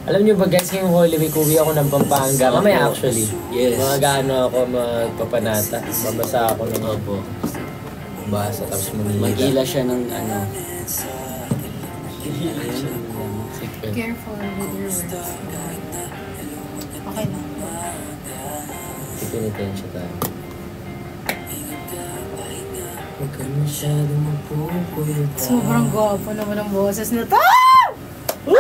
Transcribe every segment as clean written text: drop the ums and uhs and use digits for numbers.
Alam niyo ba guys, ngayong Holy Week, uwi ako ng Pampanga. Mamaya actually. Yes. Mag-ano ako, magpapanata. Babasa ako ng opo. Basa, tapos mag-ila siya ng ano. Careful with your words. Okay na. Pinitensya tayo. Huwag ka masyadong magpupuyot. Sobrang gwapo naman ang boses nito. Woo!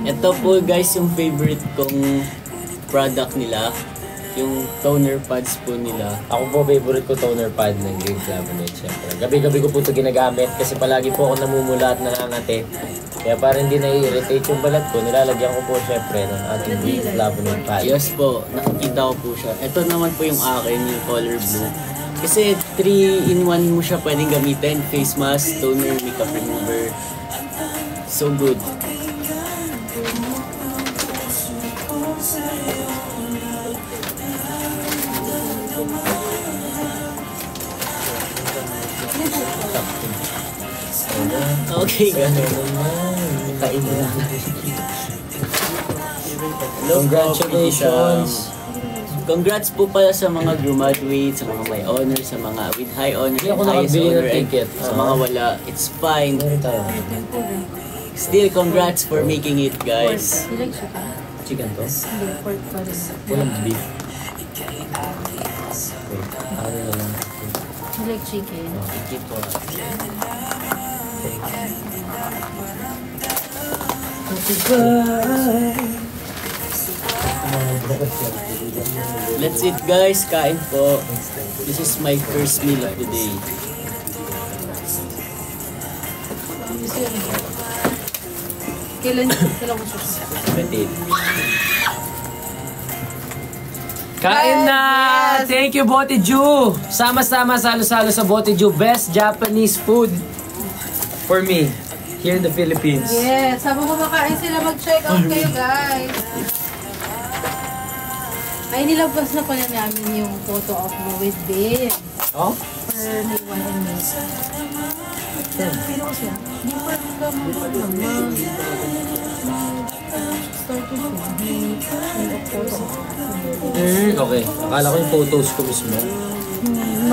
Ito po guys yung favorite kong product nila. Yung toner pads po nila. Ako po, favorite ko toner pad ng Green Flavonoid, syempre. Gabi-gabi ko po ito ginagamit kasi palagi po ako namumula at nangangati. Kaya para hindi na-irritate yung balat ko, nilalagyan ko po syempre ng ating Green Flavonoid pad. Yes po, nakikita ko po siya. Ito naman po yung akin, yung color blue. Kasi 3-in-1 mo siya pwedeng gamitin. Face mask, toner, makeup remover. So good. Okay, gano'n. Kainin na. Congratulations! Congrats po pala sa mga graduates, sa mga may honor, sa mga with high honor, Hindi ako highest nakabili honor, ng and ticket. sa mga wala, it's fine. Still, congrats for making it, guys. You like chicken? Chicken to? Hindi, pork pa rin. Walang beef. Ano na lang. You like chicken? Thank you po. Let's eat guys, kain po. This is my first meal of the day. Kailan ko siya? 28. Kain na! Thank you, Bote Ju! Sama-sama, salo-salo sa Bote Ju. Best Japanese food for me here in the Philippines. Yes, habang kumakain sila, mag-check out kayo guys. Ay, nilabas na pala namin yung photo of mo with Babe. Oh? For May 1 and May 2. Sino ko siya? Hindi pa ka naman. Start ko siya. May photo. Okay. Akala ko yung photos ko mismo.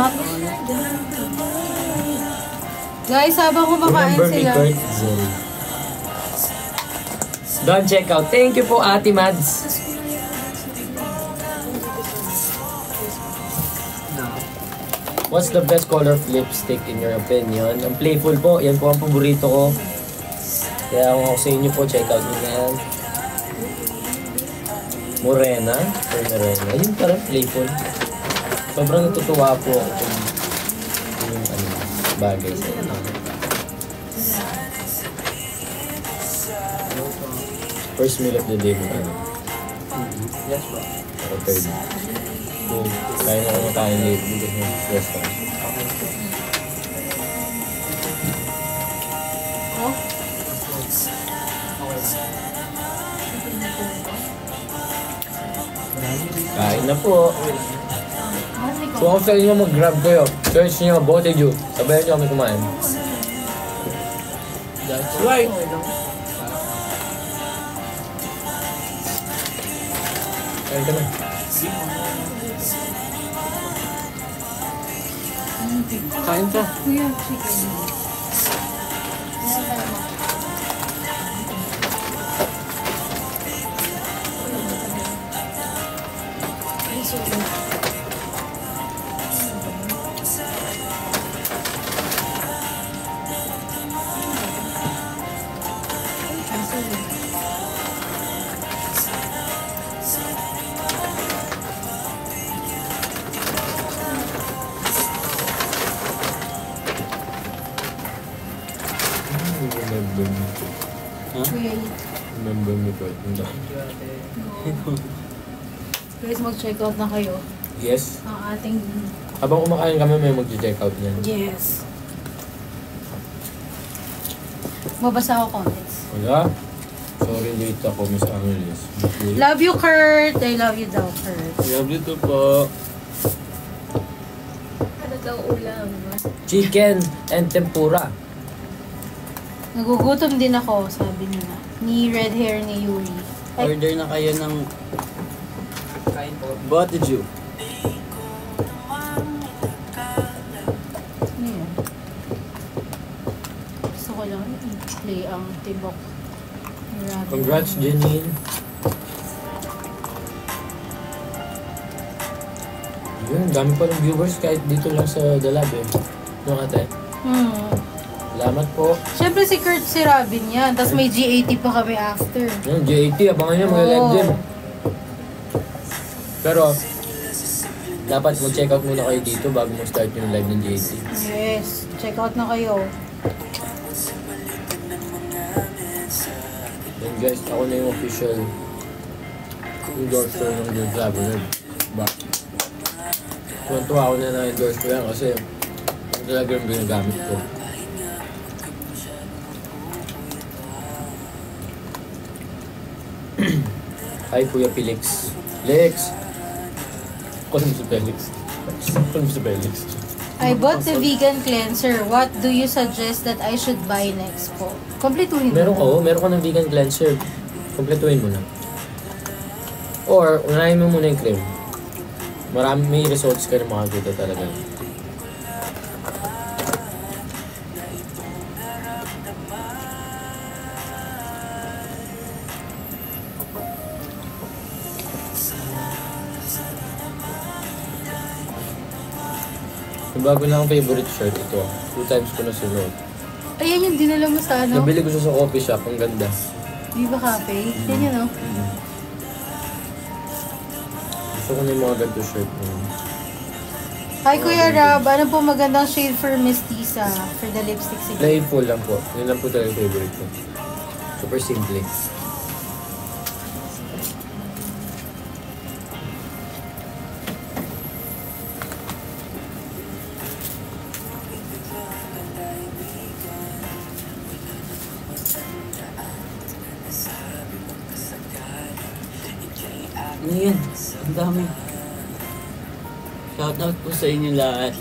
Not. Guys, habang kumakain Remember me, sila. Kurt Zil. Don't check out. Thank you po, Ate Mads. What's the best color of lipstick in your opinion? Ang playful po. Yan po ang paborito ko. Kaya kung ako sa inyo po, check out nyo na yan. Morena. Or Morena. Yun parang playful. Sobrang natutuwa po ako kung yung bagay sa inyo. First meal of the day mo ano? Yes po. Or third. Kaya na kumakain late dito sa restaurant. Oh? Kain na po. Kung ako sa inyo mag-grab kayo, search nyo, Bote Ju. Sabayan nyo kami kumain. That's right. Kain ka na. Kain ka. Kuya, chicken. Kuya, Remember me po. guys, mag-check out na kayo. Yes. Ang ating... Habang kumakain kami, may mag-check out niyan. Yes. Mabasa ako comments. Wala. Sorry, late ako, Miss Annalise. Love you, Kurt. I love you daw, Kurt. Love you too po. daw ulam. Chicken and tempura. Nagugutom din ako, sabi niya. Ni red hair ni Yuri. Ay, Order na kayo ng Kain po. Boteju. ano yun? Gusto ko lang i-play ang tibok ni Robin. Congrats, Janine. Yun, dami pa ng viewers kahit dito lang sa The Lab eh. No, ate? Salamat po. Siyempre si Kurt, si Robin yan. Tapos may G80 pa kami after. Yun, J80, abangan nyo, mag-live Oo. din. Pero, dapat mag-check out muna kayo dito bago mag-start yung live ng J80. Yes, check out na kayo. And guys, ako na yung official endorser ng Good Traveler. Ba? Tuwa ako na na-endorse ko yan kasi yung talaga yung ginagamit ko. Hi, Kuya Felix. Lex! Call mo si Felix. Call mo si Felix. I bought the vegan cleanser. What do you suggest that I should buy next po? Kompletuhin Meron ka, mo. meron ka ng vegan cleanser. Kompletuhin mo na. Or, unahin mo muna yung cream. Marami, may results ka na makakita talaga. Yung bago na akong favorite shirt ito. 2 times ko na sunod. Ayan yung dinala mo sa ano? Nabili ko siya sa coffee shop. Ang ganda. Viva Cafe. Yan yun, no? Gusto ko na yung mga ganito shirt mo. Hi, Kuya Rob. Ano po magandang shade for Miss Tisa? For the lipstick sige. Playful lang po. Yun lang po talaga yung favorite ko. Super simple. Ano yan? Ang dami. Shoutout po sa inyo lahat.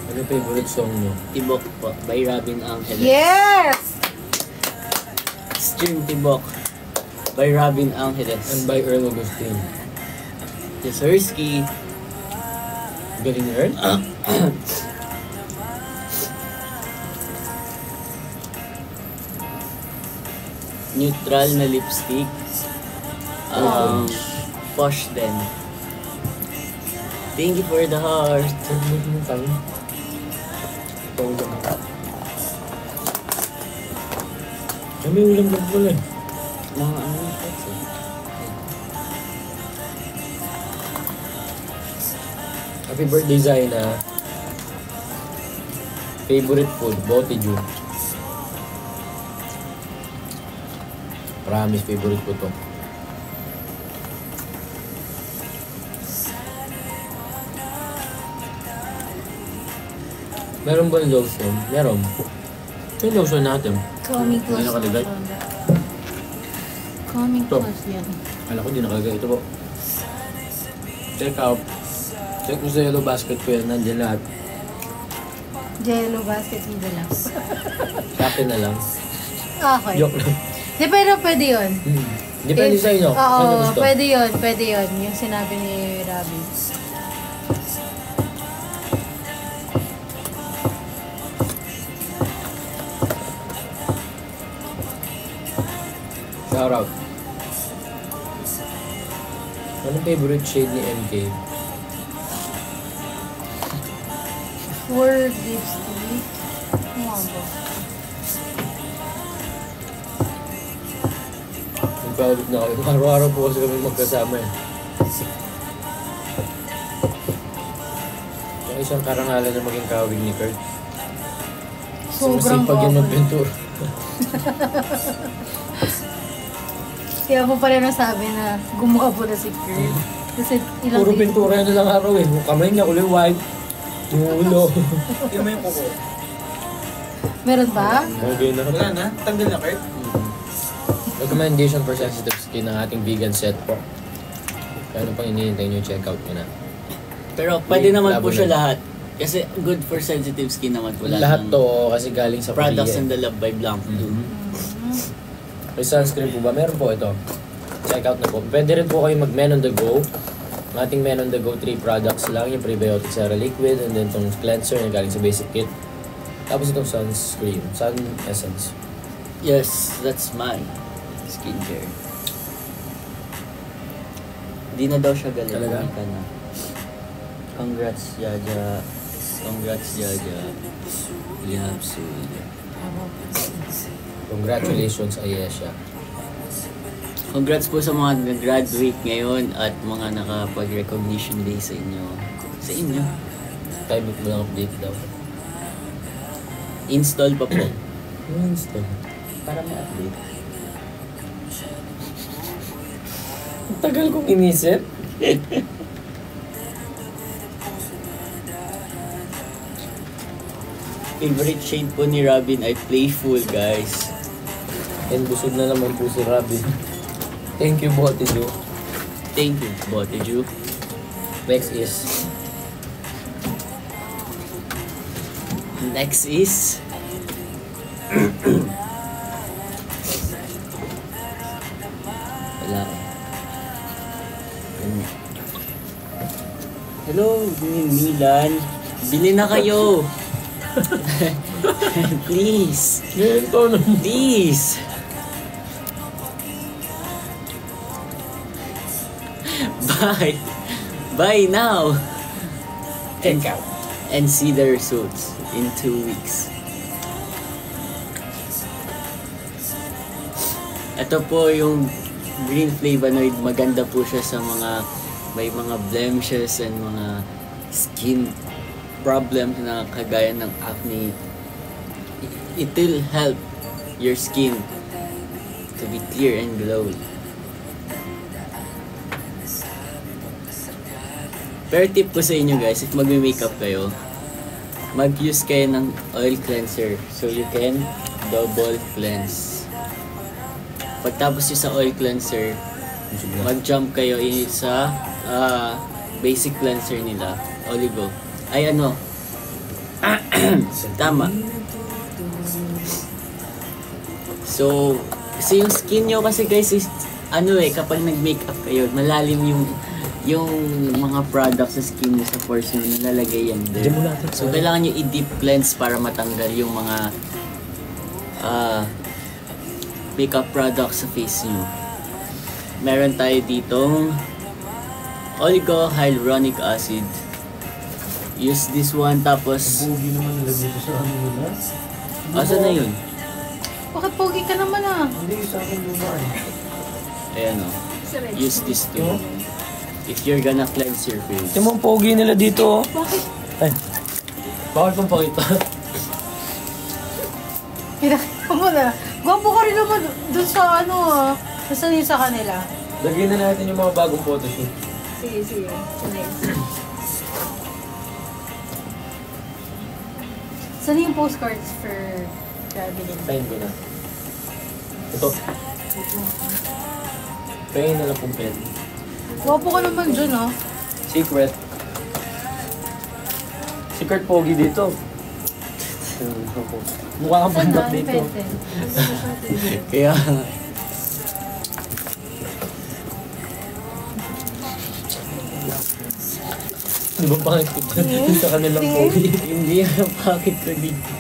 Ano yung favorite song nyo? Tibok po, by Robin Angeles. Yes! Stream Tibok, by Robin Angeles. And by Earl Agustin. Jesersky. Galing ni Earl? Neutral na lipstick. Posh din. Thank you for the heart. Sabi mo tayo. Ito lang. May ulam lang pala eh. Mga ano yung text eh. Happy birthday, Zaina. Favorite food, Boteju. Promise, favorite ko to. Meron ba lotion? Meron. Yung lotion natin. Coming close. Ano nakalagay? Coming Ito. close yan. Alam ko, di nakalagay. Ito po. Check out. Check mo sa yellow basket ko yan. Nandiyan lahat. Jello basket ni Dala. Sa akin na lang. Okay. Joke lang. Di, pero pwede yun. Depende sa inyo. Oo, Ano gusto? pwede yun. Pwede yun. Yung sinabi ni Robin. Shout out. Anong favorite shade ni MK? For lipstick. Ano nga ba? Nagpaulit na kayo. Araw-araw po kasi kami magkasama eh. Yung isang karangalan na maging kawig ni Kurt. Sobrang Masipag yung bawal. mag-venture. Kaya po pala nasabi na gumawa po na si Kurt. Kasi ilang Puro pintura na lang araw eh. Yung kamay niya kulay white. Yung ulo. Yung may kuko. Meron ba? Okay na. Wala na? Tanggal na, Kurt? Recommendation for sensitive skin ng ating vegan set po. Kaya ano pang hinihintay nyo, check out nyo na. Pero pwede naman po Labo siya na. lahat. Kasi good for sensitive skin naman po Lahat ng to kasi galing sa products Korea. and the love by Blanc Blue. May sunscreen po ba? Meron po ito. Check out na po. Pwede rin po kayo mag-Men on the Go. Ang ating Men on the Go 3 products lang. Yung Prebiotic Sera Liquid and then itong cleanser na galing sa basic kit. Tapos itong sunscreen. Sun Essence. Yes, that's my skincare. Di na daw siya galing. Talaga? Hindi ka na. Congrats, Jaja. Congrats, Jaja. Yeah, absolutely. Congratulations, Ayesha. Congrats po sa mga nag-graduate ngayon at mga nakapag-recognition day sa inyo. Sa inyo. Time mo lang update daw. Install pa po. Install. Para may update. Ang tagal kong inisip. Favorite shade po ni Robin ay Playful, guys. And busog na naman po si Robin. Thank you, Bote Jo. Thank you, Boteju. Next is... Next is... Wala eh. Hello, Milan. Bili na kayo. Please. Ito na. Please. Buy. Buy now. Check out. And see the results in 2 weeks. Ito po yung green flavonoid. Maganda po siya sa mga may mga blemishes and mga skin problems na kagaya ng acne. It will help your skin to be clear and glowy. Pero tip ko sa inyo guys, if magme-makeup kayo, mag-use kayo ng oil cleanser so you can double cleanse. Pagtapos nyo sa oil cleanser, mag-jump kayo sa basic cleanser nila, Oligo. Ay ano, tama. So, kasi yung skin nyo kasi guys is, ano eh, kapag nag-makeup kayo, malalim yung mga products sa skin nyo sa pores nyo, nalalagay yan there. So, kailangan nyo i-deep cleanse para matanggal yung mga makeup products sa face nyo. Meron tayo ditong Oligo Hyaluronic Acid. Use this one, tapos... Bugi naman nilagay ko sa ano nila. Asa na yun? Bakit pogi ka naman ah? Hindi, sa akin luma eh. Ayan o. Use this too. If you're gonna cleanse your face. Ito mong pogi nila dito. Bakit? Ay. Bakit kong pakita? Pinakita mo na. Gwapo ka rin naman dun sa ano ah. Nasaan yun sa kanila? Lagyan na natin yung mga bagong photoshoot. Sige, sige. Next. Saan yung postcards for traveling? Sign ko na. Ito. Kaya na lang pong pen. Gwapo ka naman dun ah. Secret. Secret pogi dito. Mukha kang Saan pandak na? dito. Depende. Kaya... Di ba pangit ko dyan sa kanilang pogi? Hindi yung pocket ko dito.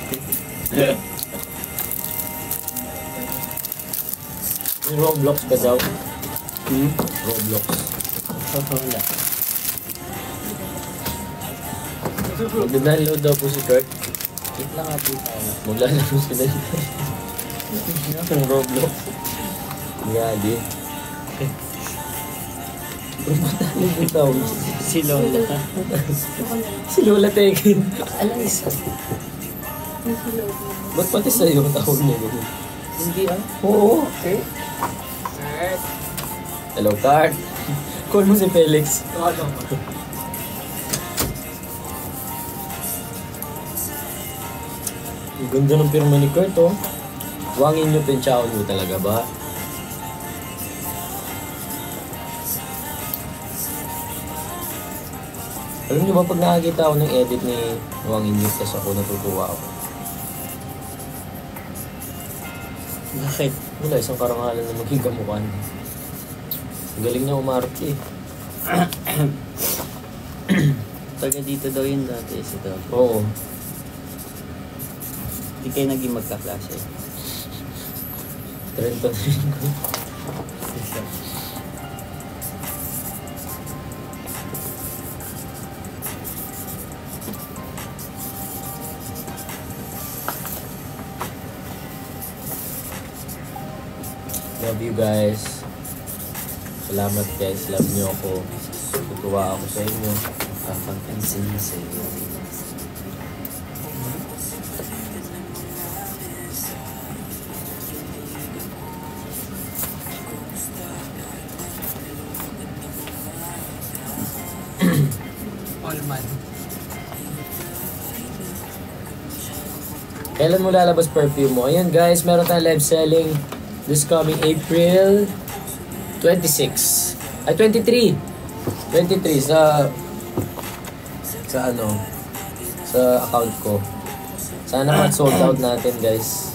Yung Roblox ka daw. Hmm? Roblox. Wala. Mag-download daw po si Kurt. Wait lang natin tayo. Maglalaro sila dito. Yung Roblox. Gali. Brumatali yung tawag. Si Lola. Si Lola Tekin. Alaysa. Ba't pati sa'yo ang tawag niya? Hindi ah. Oo. Okay. Hello, Cart. Call mo si Felix. Tawagan ko. Ang ganda ng pirma ni Kurt, oh. Wangin nyo pinchaon mo talaga ba? Alam niyo ba pag nakakita ako ng edit ni Wangin nyo, tas ako natutuwa ako. Bakit? Wala, isang karangalan na maging kamukha niya. Ang galing niya umarte. Taga dito daw yun dati si Dog. Oo. Hindi kayo naging magkaklase. Trento na rin ko. Love you guys. Salamat guys. Love niyo ako. Tutuwa ako sa inyo. Papansin niya sa iyo. All man. Kailan mo lalabas perfume mo? Ayun guys, meron tayong live selling this coming April 26. Ay, 23. 23 sa ano, sa account ko. Sana mag-sold out natin guys.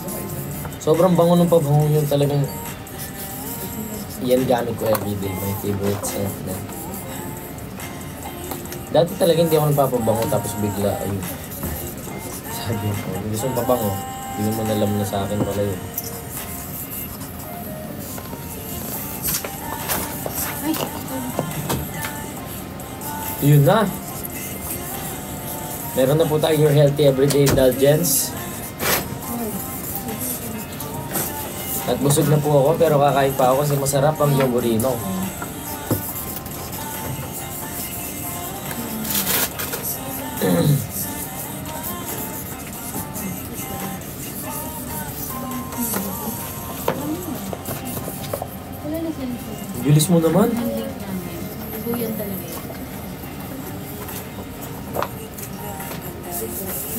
Sobrang bango ng pabango yun talagang. Yan gamit ko everyday. My favorite scent na. Dati talaga hindi ako nagpapabango tapos bigla ayun. Sabi ko, gusto mong pabango. Hindi mo nalam na sa akin pala yun. Ay, Yun na. Meron na po tayo your healthy everyday indulgence. At busog na po ako pero kakain pa ako kasi masarap ang yogurino. wala na cellphone. Bilis mo naman. Ang link namin. So, yun talaga yun.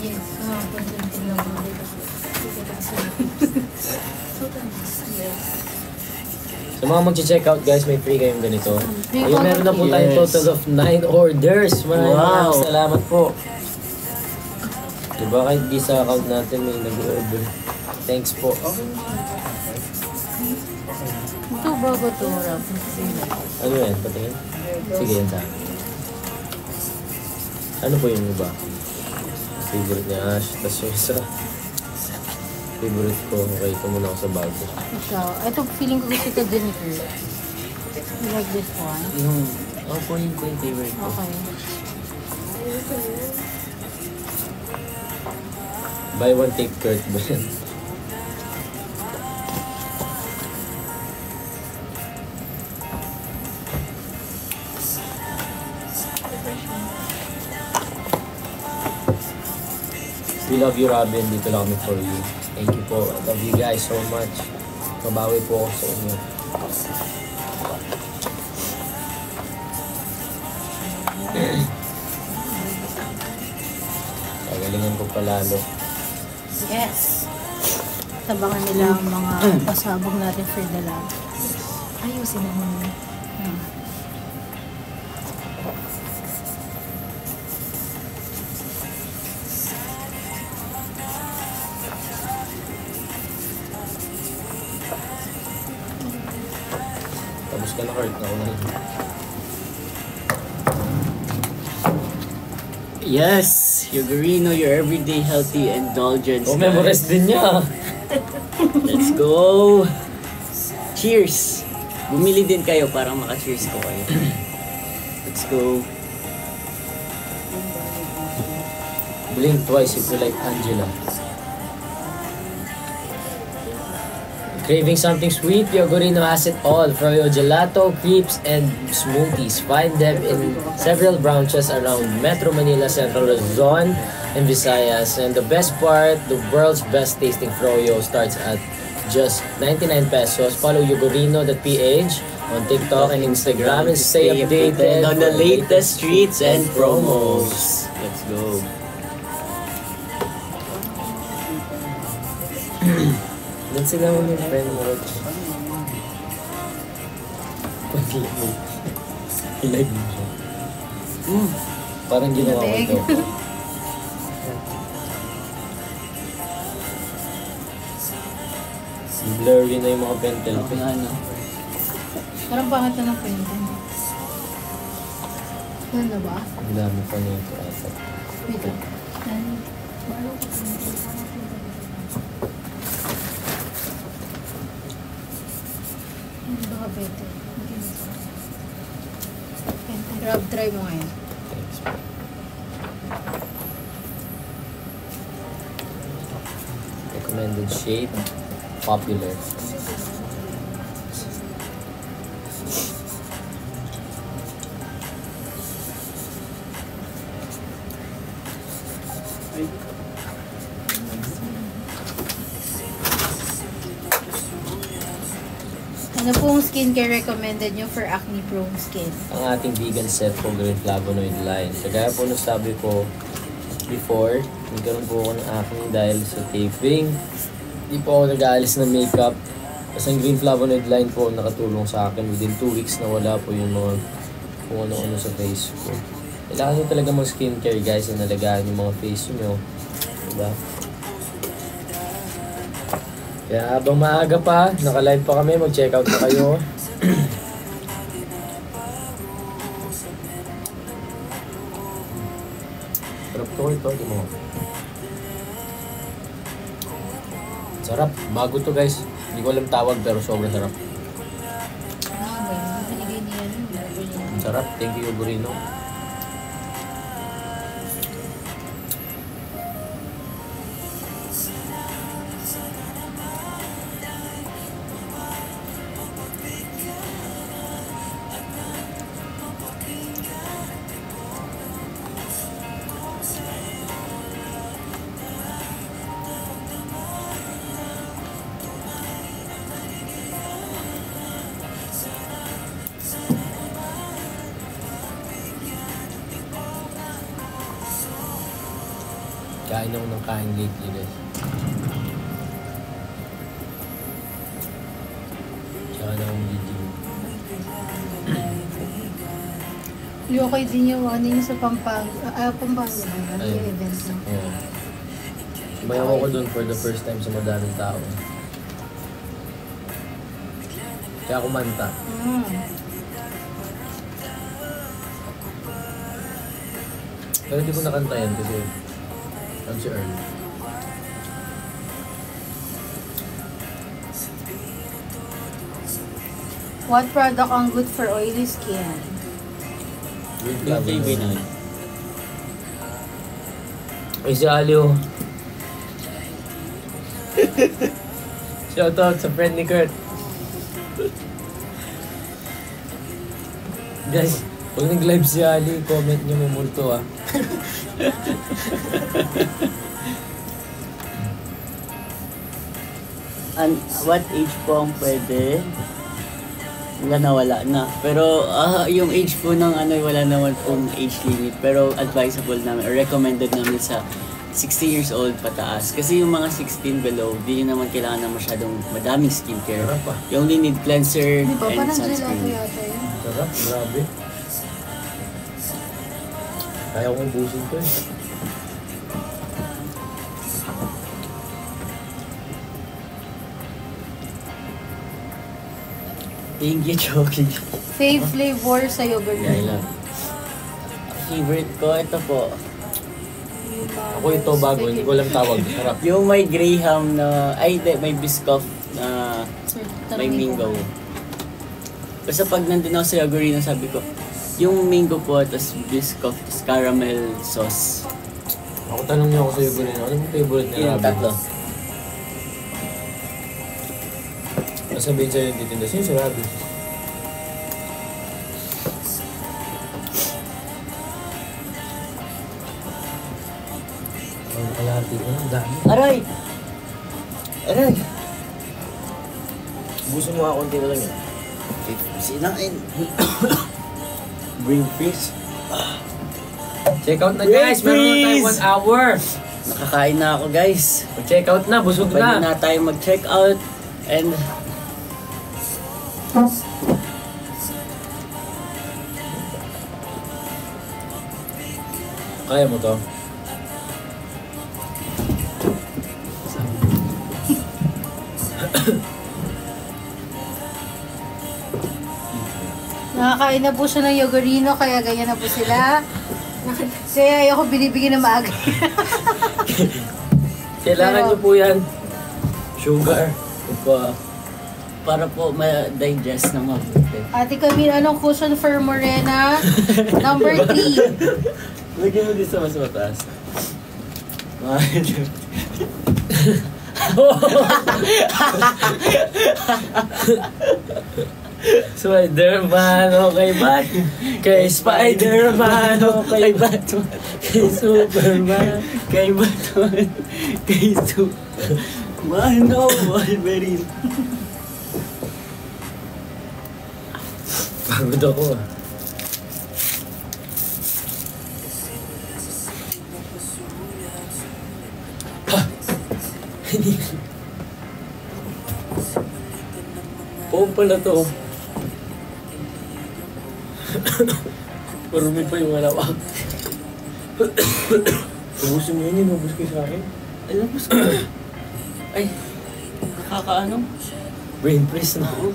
Yes. Concentrate lang ako dito. Yes. Sa mga mag-check out guys, may free kayong ganito. Free Ayun, meron na po tayong Yes. total of 9 orders. Maraming Wow. salamat po. Diba kahit di sa account natin may nag-order. Thanks po. Ito bago ito, Rob. Ano yan? Patingin? Sige yan sa akin. Ano po yung iba? Favorite niya Ash. Tapos yung isa. Favorite ko. Okay, ito muna ako sa bago. Ikaw. Ito, feeling ko gusto ito Jennifer. You like this one? Yung, kunin ko yung favorite ko. Okay. Buy one, take Kurt ba yan? We love you, Robin. Dito lang kami for you. Thank you po. I love you guys so much. Mabawi po ako sa inyo. Pagalingan ko palalo. Yes! Tabangan nila ang mga pasabog natin for the lab. Ayusin mo muna. Tapos ka na, Kurt. Ako na. Yes! Yogurino, your everyday healthy indulgence. Oh, memorize din niya. Let's go! Cheers! Bumili din kayo para maka-cheers ko kayo. Let's go! Blink twice if you like Angela. Craving something sweet? Yogurino has it all. Froyo gelato, crepes, and smoothies. Find them in several branches around Metro Manila, Central Luzon, and Visayas. And the best part, the world's best tasting froyo starts at just 99 pesos. Follow yogurino.ph on TikTok and Instagram and stay updated on the latest treats and promos. Let's go. Doon sila mo yung friend mo. Live mo siya. Parang ginawa ko ito. Blurry na yung mga pentel ko. Ano? Parang pangat na ng pwede. Ano na ba? Ang dami pa nito ata. Wait lang. Baka better. Grab try mo ngayon. Thanks. Recommended shade. Popular. Ano pong skincare recommended nyo for acne prone skin? Ang ating vegan set po green flavonoid line. Kagaya po nung sabi ko before, nagkaroon po ako ng acne dahil sa taping. Hindi po ako nag-aalis ng makeup. Kasi ang green flavonoid line po nakatulong sa akin. Within 2 weeks na wala po yung mga kung ano-ano sa face ko. Kailangan nyo talaga mag skincare guys na nalagaan yung mga face nyo. Diba? Kaya habang maaga pa, naka-live pa kami, mag-check out na kayo. Sarap to ito, di mo. Sarap, bago to guys. Hindi ko alam tawag pero sobrang sarap. Binigay niya yun. Ang sarap, thank you Burino. Kain ako ng kain lately guys. Tsaka na akong video. Okay din yung ano yung sa Pampanga. Pampanga ba? Ayun. Yung event na. Yeah. Sumayaw ako dun for the first time sa madaming tao. Kaya kumanta. Pero hindi ko nakanta yan kasi ang si Earl. What product ang good for oily skin? Yung TV na. Ay, si Alio. Shoutout sa friend ni Kurt. Guys, pag nag-live si Ali, comment niyo may multo ah. What age po ang pwede? Wala na. Pero yung age po ng ano, wala naman pong age limit. Pero advisable namin, or recommended namin sa 16 years old pataas. Kasi yung mga 16 below, di nyo naman kailangan na masyadong madaming skincare. Sarap ah. You only need cleanser Di ba? and Parang gelato sunscreen. yata yun. Sarap, grabe. Kaya kong ubusin ko eh. Thank you, Choki. Fave flavor sa yogurt. Yan lang. Favorite ko, ito po. Ako ito bago, hindi ko alam tawag. Sarap. Yung may Graham na, may Biscoff na may mango. Basta pag nandun ako sa Yogurino, sabi ko, yung mango po, tapos Biscoff, tapos caramel sauce. Ako tanong niyo ako sa Yugurino, ano yung favorite niya? Yung tatlo. Nasabihin sa'yo yung titinda, sino si Rabi? Ang kalahati ko, ang dami. Aray! Aray! Gusto mo nga konti na lang yun. Sinain. Bring fish. Check out na guys, meron na tayo 1 hour. Nakakain na ako guys. Check out na, busog Pwede na. na tayo mag-check out. And Kaya mo to? Nakakain na po siya ng yogurino, kaya ganyan na po sila. Kaya ayoko binibigyan na maaga. Kailangan Pero- nyo po yan. Sugar. para po ma-digest ng mabuti. Ate Camille, anong cushion for Morena? Number 3. Lagyan mo din sa mas mataas. Spider-Man, okay Bat? Kay Spider-Man, okay Batman? Kay Superman, Kay Batman, kay Superman, oh, Wolverine. pagod ako ah. Poong pala to. Marumi pa yung alawak. Ubusin mo yun, inubos kayo sa akin. Alam mo sa ay, nakakaano? Brain freeze na ako.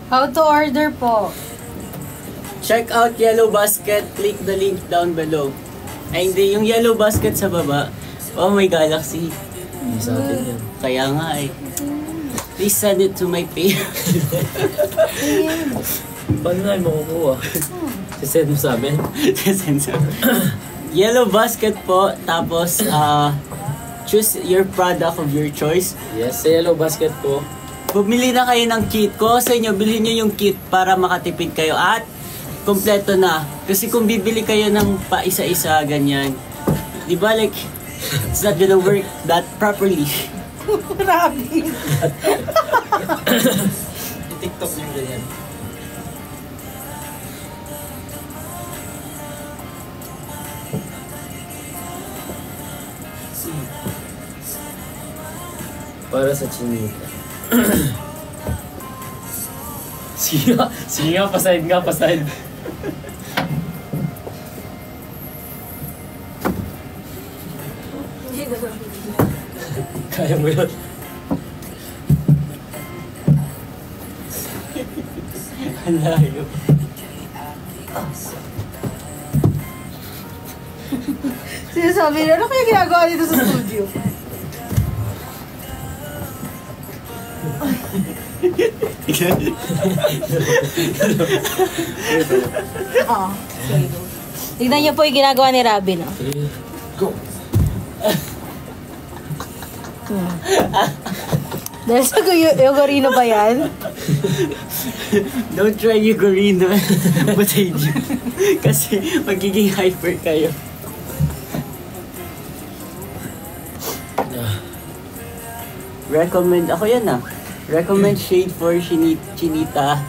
How to order po? Check out Yellow Basket, click the link down below. Ay hindi, yung Yellow Basket sa baba. Oh my Galaxy. Hindi sa atin yan. Kaya nga eh. Please send it to my page. Paano na yung makukuha? Sisend mo sa amin? Yellow Basket po, tapos choose your product of your choice. Yes, sa Yellow Basket po. Bumili na kayo ng kit ko sa inyo, bilhin nyo yung kit para makatipid kayo at kompleto na. Kasi kung bibili kayo ng pa isa-isa ganyan, di ba like, it's not gonna work that properly. Grabe. TikTok yung ganyan. Para sa chinita. Sige nga, pasahid nga, pasahid. Kaya mo yun. Ang layo. Sinasabi niya, ano kaya ginagawa dito sa studio? Oo. Tignan niyo po yung ginagawa ni Robin. Oh. Go! Dahil sa yogurino ba yan? Don't try Yugurino. Potato. Kasi magiging hyper kayo. Recommend, ako yan ah. Recommend shade for Chinita,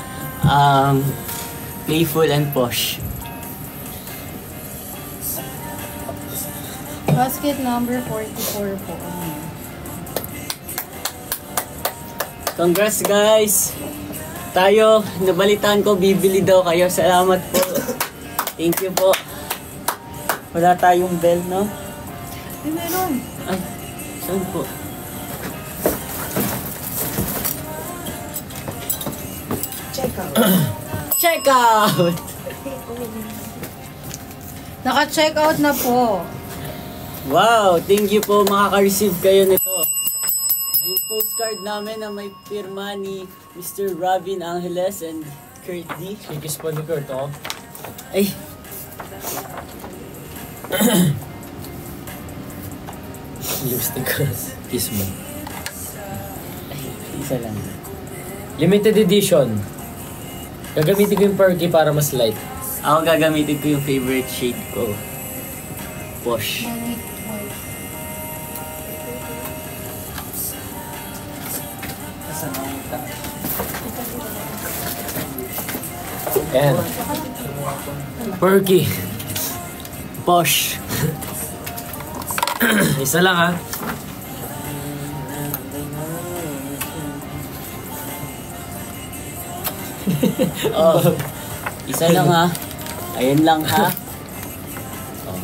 playful and posh. Basket number 44 po. Congrats guys! Tayo, nabalitaan ko, bibili daw kayo. Salamat po. Thank you po. Wala tayong bell, no? Ay, meron. Ay, saan po? Check out! Naka-check out na po. Wow! Thank you po, makaka-receive kayo nito. Yung postcard namin na may pirma ni Mr. Robin Angeles and Kurt D. Kikis pa ni Kurt, oh. Ay! Lipstick ka. Kiss mo. Ay, isa lang. Limited edition. Gagamitin ko yung perky para mas light. Ako gagamitin ko yung favorite shade ko. Posh. Ayan. Perky. Posh. Isa lang ha. Oh. Isa lang ha. Ayun lang ha.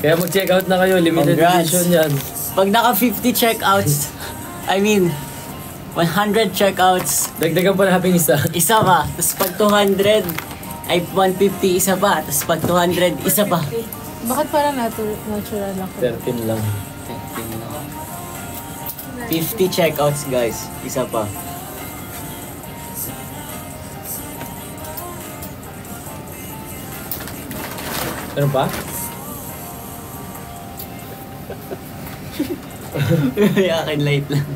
Kaya mag-check out na kayo. Limited Congrats. edition yan. Pag naka 50 checkouts, I mean, 100 checkouts, Dagdagan pa natin isa. isa pa. Tapos pag 200, ay 150, isa pa. Tapos pag 200, isa pa. Bakit parang natural ako? 13 lang. 50 checkouts guys, isa pa. Ano pa? May akin light lang.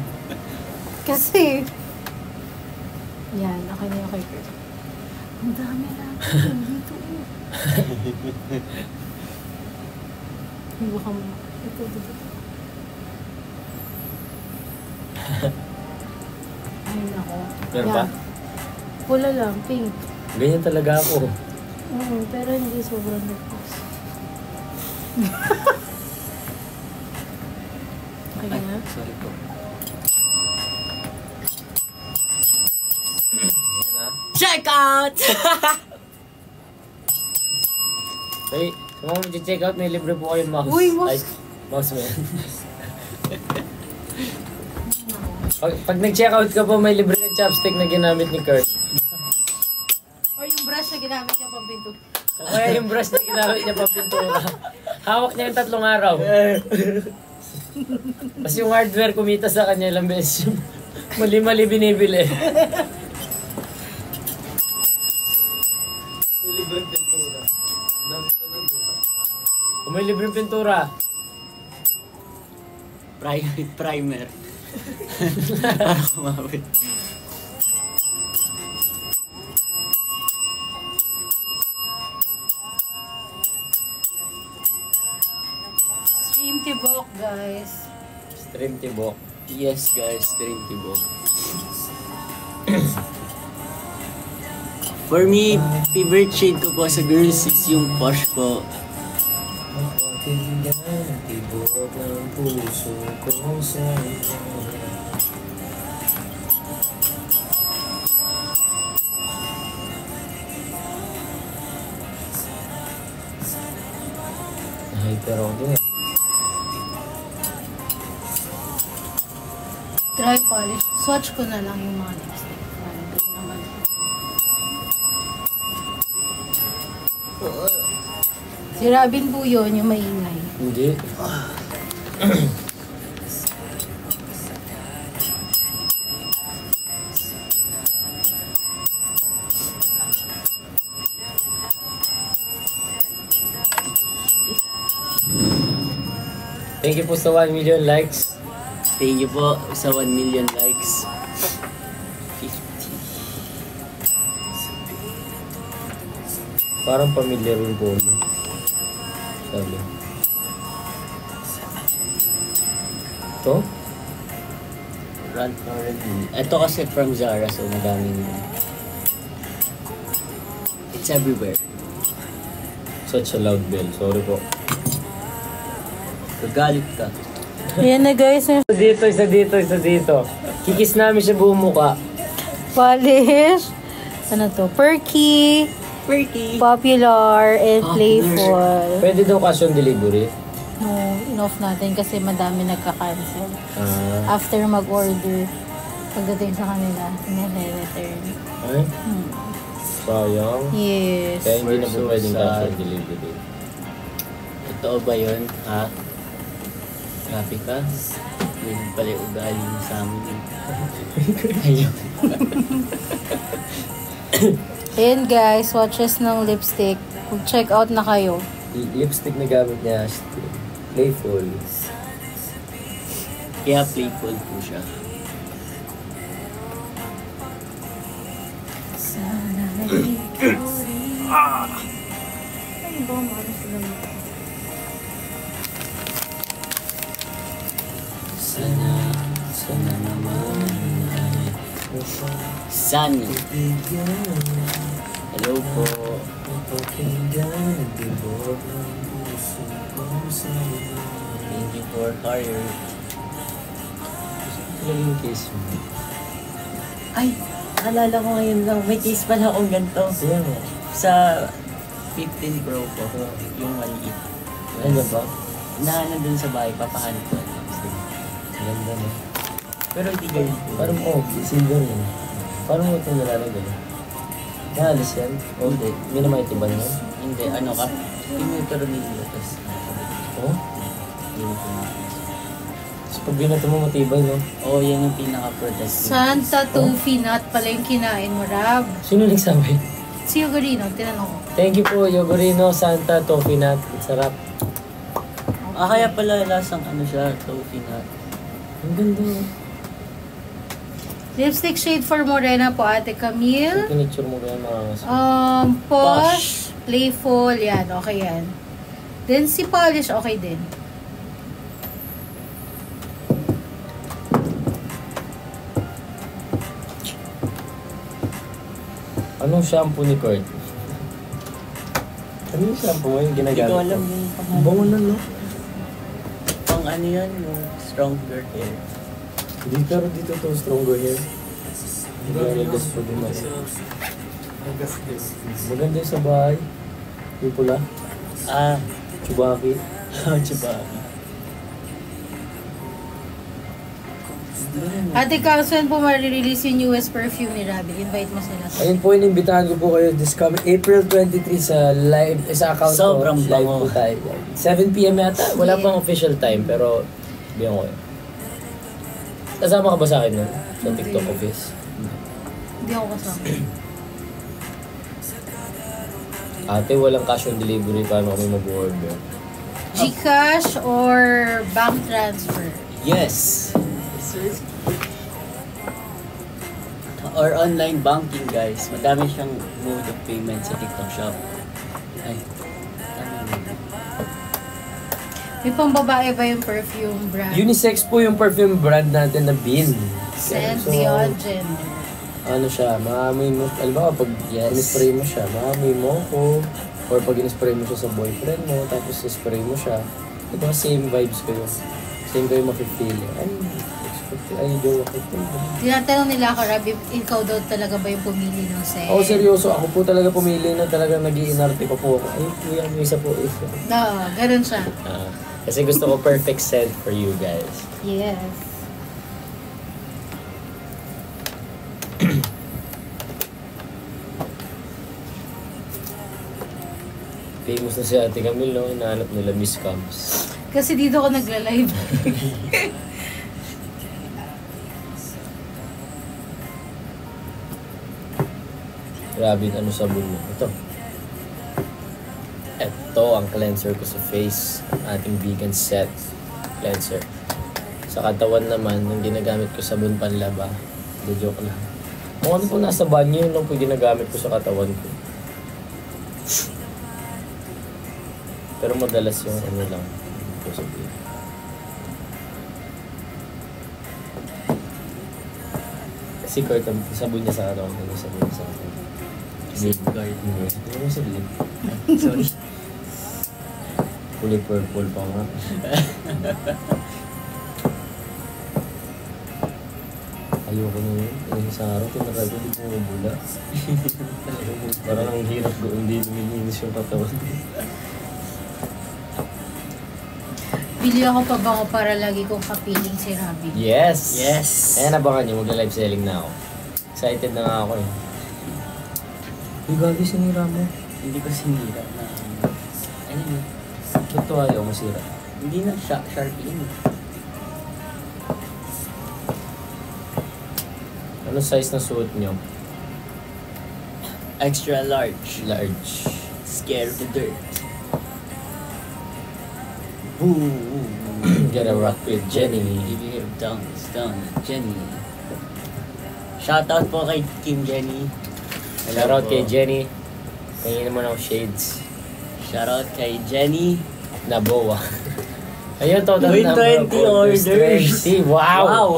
Kasi, yan, okay na yung kay Kurt. Ang dami lang. Dito. Hindi ka mo. Ito. Ay, nako. Meron pa? Pula lang, pink. Ganyan talaga ako. Pero hindi sobrang nagpas. Okay Ay, na? sorry po. Ayan ha. Checkout! Hey, sa mga mag-check out, may libre po kayong mouse. Uy, mouse. Ay, mouse mo yan. Pag nag-check out ka po, may libre kang chopstick na ginamit ni Kurt. Or yung brush na ginamit niya pang pinto. O kaya yung brush na ginamit niya pang pintura. Hawak niya yung 3 araw. Tapos yung hardware kumita sa kanya ilang beses yung mali-mali binibili. May libreng pintura. Kung may libreng pintura. Primer. Para kumawit. Stream Tibok, guys. Stream tibok. Yes guys, stream tibok. For me, favorite shade ko po sa girls is yung posh po. Tibok ng puso ko sa hyper ako din eh. Try polish. Swatch ko na lang yung mga lipstick. Para hindi naman. Si Robin po yun, yung maingay. Hindi. Thank you po sa 1 million likes. Thank you po sa 1 million likes. 50. Parang familiar yung polo. Sabi. Ito? Run already. Ito kasi from Zara, so madaming. It's everywhere. Such a loud bell. Sorry po. Gagalit ka. Ayan na guys, yung Isa dito. Kikis namin siya buong muka. polish. Ano to? Perky, popular, and playful. Pwede daw cash on delivery. No, in-off natin kasi madami nagka-cancel. Ah. After mag-order, pagdating sa kanila, nire-return. Ay? Sayang. Yes. Kaya hindi na po So pwedeng cash sad. on delivery. Totoo ba yun? Ha? Grabe ka? Yun pala yung ugali mo sa amin. Ayun. Ayan guys, swatches ng lipstick. Mag-check out na kayo. Lipstick na gamit niya. Playful. Kaya playful po siya. Sana ikaw rin. Ay, ba maano sila mo? Sana naman. Sunny. Hello po. Pakinggan ang tibok ng puso ko sa'yo. Thank you for heart. Gusto ko yung kiss mo. Ay, naalala ko ngayon lang. May case pala akong ganito. Siya nga. Sa 15 Pro ko, yung maliit. Ano ba? Nandun sa bahay, papahanap ko. Ganda na. Pero hindi ganyan po. Parang silver yun. Parang mo itong nalalagay. Naalis yan? O hindi? Hindi na maitiban yan? Hindi, ano ka? Tinuturo nila. Tapos, Oo? So pag binato mo matibay, no? Oo, yan yung pinaka-protective. Santa Toffee nut pala yung kinain mo, Rab. Sino nagsabi? Si Yogurino, tinanong ko. Thank you po, Yogurino, Santa, Toffee Nut. Sarap. Kaya pala lasang ano siya, toffee nut. Ang ganda. Lipstick shade for Morena po, Ate Camille. Pinicture mo kaya mga Posh, Playful, yan, okay yan. Then si Polish, okay din. Anong shampoo ni Kurt? Ano yung shampoo mo yung Hindi ginagamit? ko alam yung pangalan. Bango na, no? Pang ano yan, yung stronger hair. Hindi, pero dito to stronger hair. Maganda sa din ako. Maganda yung sa bahay. Yung pula. Ah, Chubaki. Chubaki. Ate Carlson po marirelease yung newest perfume ni Rabi. Invite mo sila. Ayun po, inimbitahan ko po kayo this coming April 23 sa live, sa account Sobrang ko. Live bango. po tayo. 7 p.m. yata. Wala pang official time, pero biyan ko kayo. Kasama ka ba sa akin nun? Sa TikTok office? Hindi ako kasama. Ate, walang cash on delivery. Paano kami mag-order? Gcash or bank transfer? Yes! Or online banking, guys. Madami siyang mode of payment sa TikTok shop. Ay, tama na. May pambabae ba yung perfume brand? Unisex po yung perfume brand natin na Bean. Scent So, beyond gender. ano siya, maamoy mo, alam ba pag Yes. in-spray mo siya, maamoy mo ko, or pag in-spray mo siya sa boyfriend mo, tapos spray mo siya, diba same vibes kayo. Same kayo mafe-feel. Ay, jowa ko ito. Tinatanong nila ako, Rabi, ikaw daw talaga ba yung pumili ng scent? Oo, seryoso. Ako po talaga pumili na talagang nag-iinarte pa po ako. Ay, kuya, may isa po. No, ganun siya. Kasi gusto ko perfect scent for you guys. Yes. Famous na si Ate Camille, no? Hinahanap nila Miss Camps. Kasi dito ako nagla-live. Grabe, ano sabon mo? Ito ang cleanser ko sa face. Ang ating vegan set cleanser. Sa katawan naman, yung ginagamit ko sabon panlaba. The joke lang. Kung ano po nasa banyo, yun lang po ginagamit ko sa katawan ko. Pero madalas yung ano lang. Ito sabihin. Si Kurt, ang sabon niya sa katawan. Ano sabon niya sa katawan? Safeguard. Ano mo sabihin? Sorry. Kulay purple pa nga. Ayoko na yun. Yung sa araw, tinatay ko, hindi ko mabula. Parang ang hirap ko, hindi lumilinis yung katawan. Bili ako pabango para lagi kong kapiling si Rabi. Yes! Yes! Ayan, abangan nyo, magla-live selling na ako. Excited na nga ako eh. Uy, gabi, sinira mo. Hindi ko sinira na... Ano yun? Ba't ito ayaw masira? Hindi na Sharpie yun. Ano size na suot nyo? Extra large. Large. Scared of the dirt. Boo! Get a rock with Jenny. If you have done, it's done. Jenny. Shoutout po kay Kim Jenny. Shoutout po. kay Jenny. Pahingin mo ng shades. Shoutout kay Jenny. Naboa. Ayun, total Uy, number 20 of orders. orders. 20. Wow! Wow!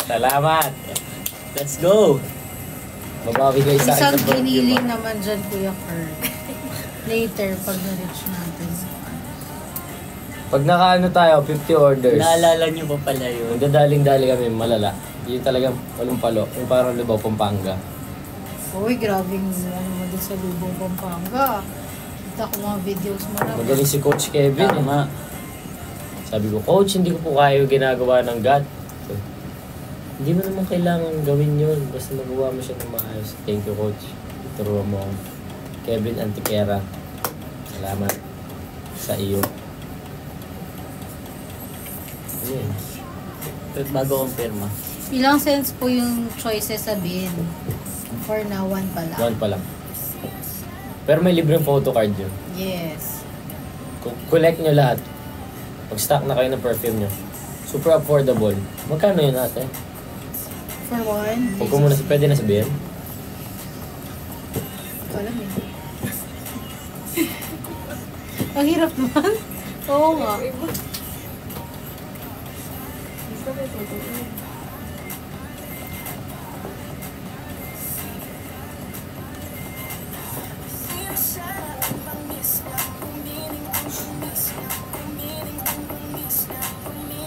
Salamat! Let's go! Mabawi kayo sa Isang akin sa birthday giniling mo. naman dyan, Kuya Kurt. Later, pag na-reach natin. Pag nakaano tayo, 50 orders. Naalala niyo pa pala yun. Magdadaling-dali kami, malala. Yun talagang walumpalo. Yung parang Lubao, Pampanga. Uy, grabing ano mo din sa Lubong, Pampanga. Kita ko mga videos mo na. Magaling si Coach Kevin. Tama. Sabi ko, Coach, hindi ko po kaya yung ginagawa ng God. So, hindi mo naman kailangan gawin yun. Basta magawa mo siya ng maayos. Thank you, Coach. Turuan mo ako. Kevin Antiquera. Salamat sa iyo. Ayun. Bago kumpirma. Ilang cents po yung choices sa bin? For now, 1 pa lang. 1 pa lang. Pero may libreng photocard yun. Yes. Collect nyo lahat. Pag-stock na kayo ng perfume nyo. Super affordable. Magkano yun ate? For 1? Huwag ko muna, pwede na sabihin. Alam eh. Ang hirap naman. Oo nga.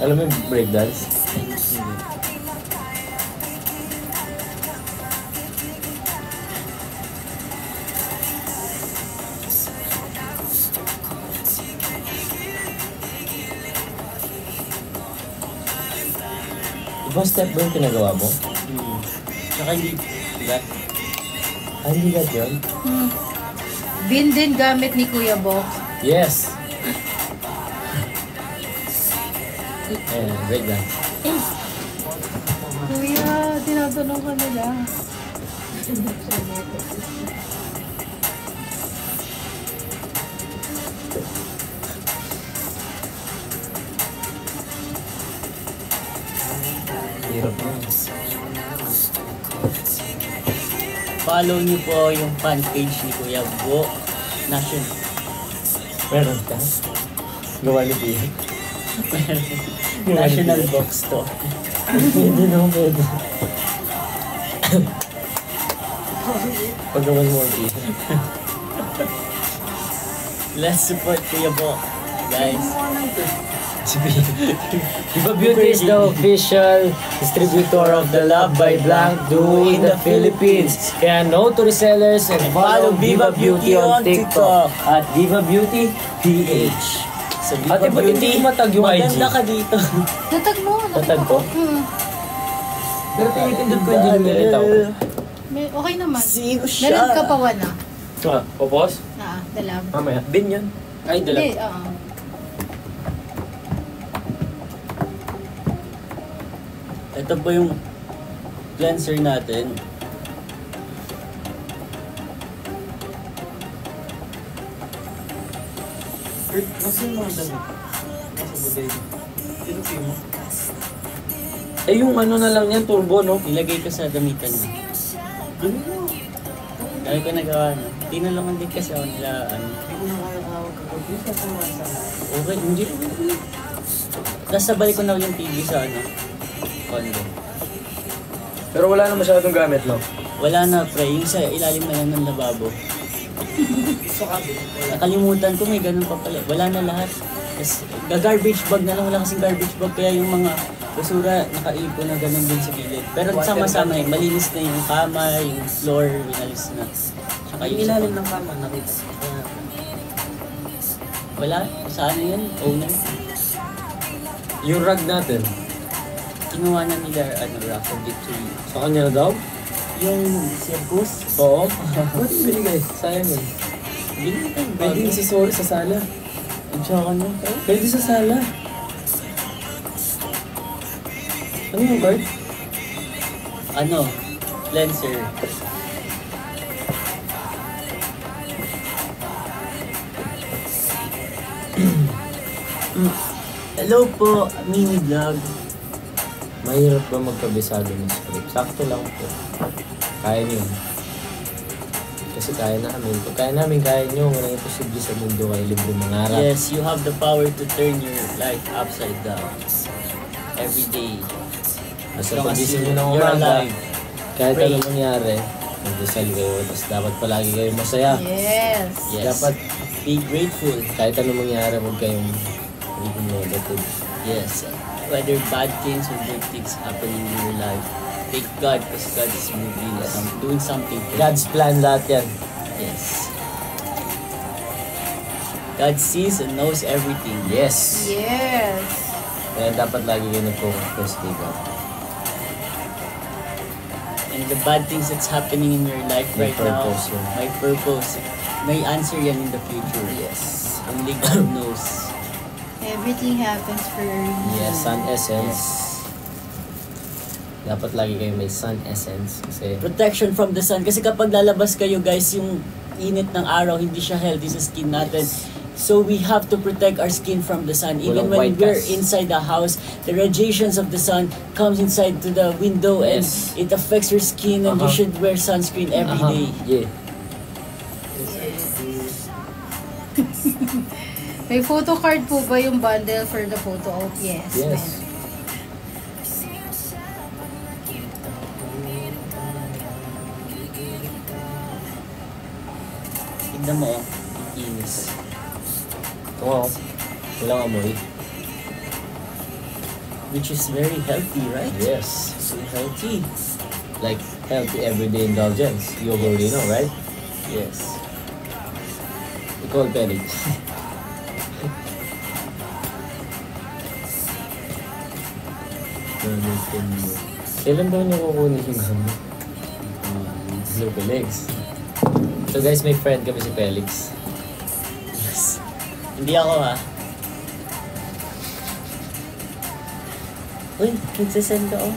Alam mo yung breakdance? Ibang step ba yung pinagawa mo? Tsaka hindi lahat. Hindi lahat yun? Bin din gamit ni Kuya Bok. Yes! Ayan, breakdance. Kuya, tinatanong ka nila. Hirap mo. Follow niyo po yung fan page ni Kuya Bo. Meron ka? Gawa ni Pia. National Box to. Pwede naman pwede. Paggawan mo Pia. Let's support Kuya Bo, guys. Viva Beauty is the official distributor of the Love by Blanc Duo in the Philippines. Kaya no to resellers and follow Viva Beauty on TikTok at Viva Beauty PH. Sa Ate, ba't hindi matag yung IG? Maganda ka dito. Natag mo. Natag ko? Pero pinitindot ko hindi nilitaw. Okay naman. Sino siya? Meron ka pa 1 ah. Popos? Dalam. Mamaya. Bin yun. Ay, Hindi, dala. Ito po yung cleanser natin. Eh yung ano na lang yan, turbo no? Ilagay ko sa damitan mo. Dahil ko nagawa na. Tinulungan din kasi ako nila, ano. Okay, hindi. Tapos sabay ko na yung TV sa, ano, condo. Pero wala na masyadong gamit, no? Wala na, pre. Yung sa ilalim na lang ng lababo. Nakalimutan ko, may ganun pa pala. Wala na lahat. Tapos, garbage bag na lang. Wala kasing garbage bag. Kaya yung mga basura, nakaipon na ganun din sa gilid. Pero sama-sama eh. Malinis na yung kama, yung floor, winalis na. Tsaka yung ilalim ng kama, nakita. Wala. Sa ano yan? Owner. Yung rug natin, Kinuha na nila, ano, raffle victory. sa kanya na daw? Yung circus? Oo. Ba't binigay? Sayang yun. Binigyan Pwede yung sa sala. Ang tsaka nyo. Pwede sa sala. Ano yung card? Ano? Cleanser. Hello po, mini vlog. Mahirap ba magkabisado ng script? Sakto lang po. Kaya niyo. Kasi kaya namin. Kung kaya namin, kaya niyo. Walang imposible sa mundo kayo libre mangarap. Yes, you have the power to turn your life upside down. Every day. Basta As long as pagising niyo ng you're umaga, alive. kahit Pray. ano mangyari, magdasal kayo, tapos dapat palagi kayo masaya. Yes. Yes. Dapat Be grateful. kahit anong mangyari, huwag kayong maging negative. Yes. Whether bad things or good things happening in your life, thank God because God is moving, doing something. for you. God's plan lahat yan. Yes. God sees and knows everything. Yes! Yes. Kaya dapat lagi kayo nag-focus kay God. And the bad things that's happening in your life May right now, purpose yun. may purpose. May answer yan in the future. Yes. Only God knows. Everything happens for a reason. Yes, sun essence. Dapat lagi kayo may sun essence. Kasi Protection from the sun. Kasi kapag lalabas kayo guys, yung init ng araw, hindi siya healthy sa skin natin. So we have to protect our skin from the sun. Even Walang when white we're cast. inside the house, the radiations of the sun comes inside to the window Yes. and it affects your skin and you Uh-huh. should wear sunscreen every Aha. day. Yeah. May photo card po ba yung bundle for the photo op? Yes. Yes. meron. Tignan mo, inis. Ito nga, walang amoy. Which is very healthy, right? Yes. So healthy. Like healthy everyday indulgence. You already know, right? Yes. We call Felix. Kailan daw niyo kukunin yung gamit? Hello, Felix. So guys, may friend kami si Felix. Yes. Hindi ako ha. Uy, nagsasend ka oh.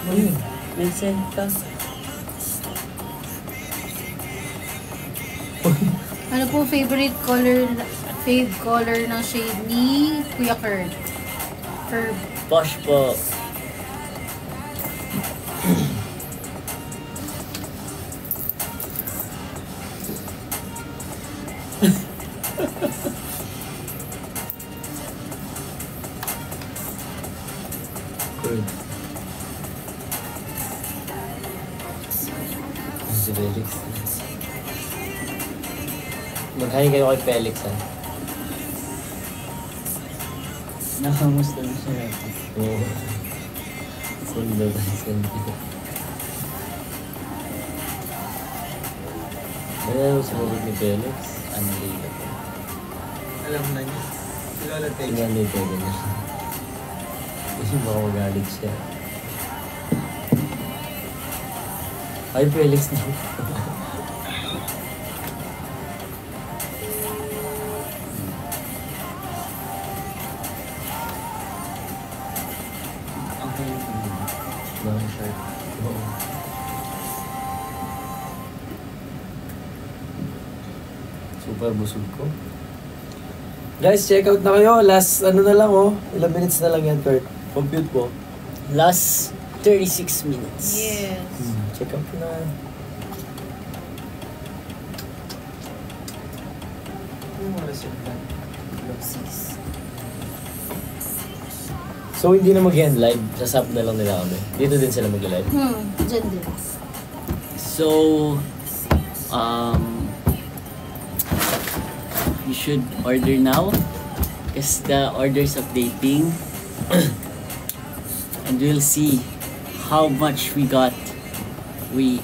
Uy, nagsend ka. Ano po favorite color ng shade ni Kuya Kurt? Herb. Bosh po. Good. Si Felix. Mag-hi kayo kay Felix, ha? Nakamusta na siya natin. Oo. Sundo tayo, sundo. Ano yung sumabot ni Felix? Ano dito? Alam na niya. Si Lola Tek. Tingnan niyo ito, ganyan. Kasi baka magalit siya. Ay, Felix na. Okay. Long shirt. Oo. Super busog ko. Guys, check out na kayo. Last, ano na lang oh. Ilang minutes na lang yan, Kurt. Compute po. Last 36 minutes. Yes. Check out na. Yung oras yun ba? So, hindi na mag-end live. Sa SAP na lang nila kami. Dito din sila mag-live. Dyan din. So, you should order now because the order is updating and we'll see how much we got we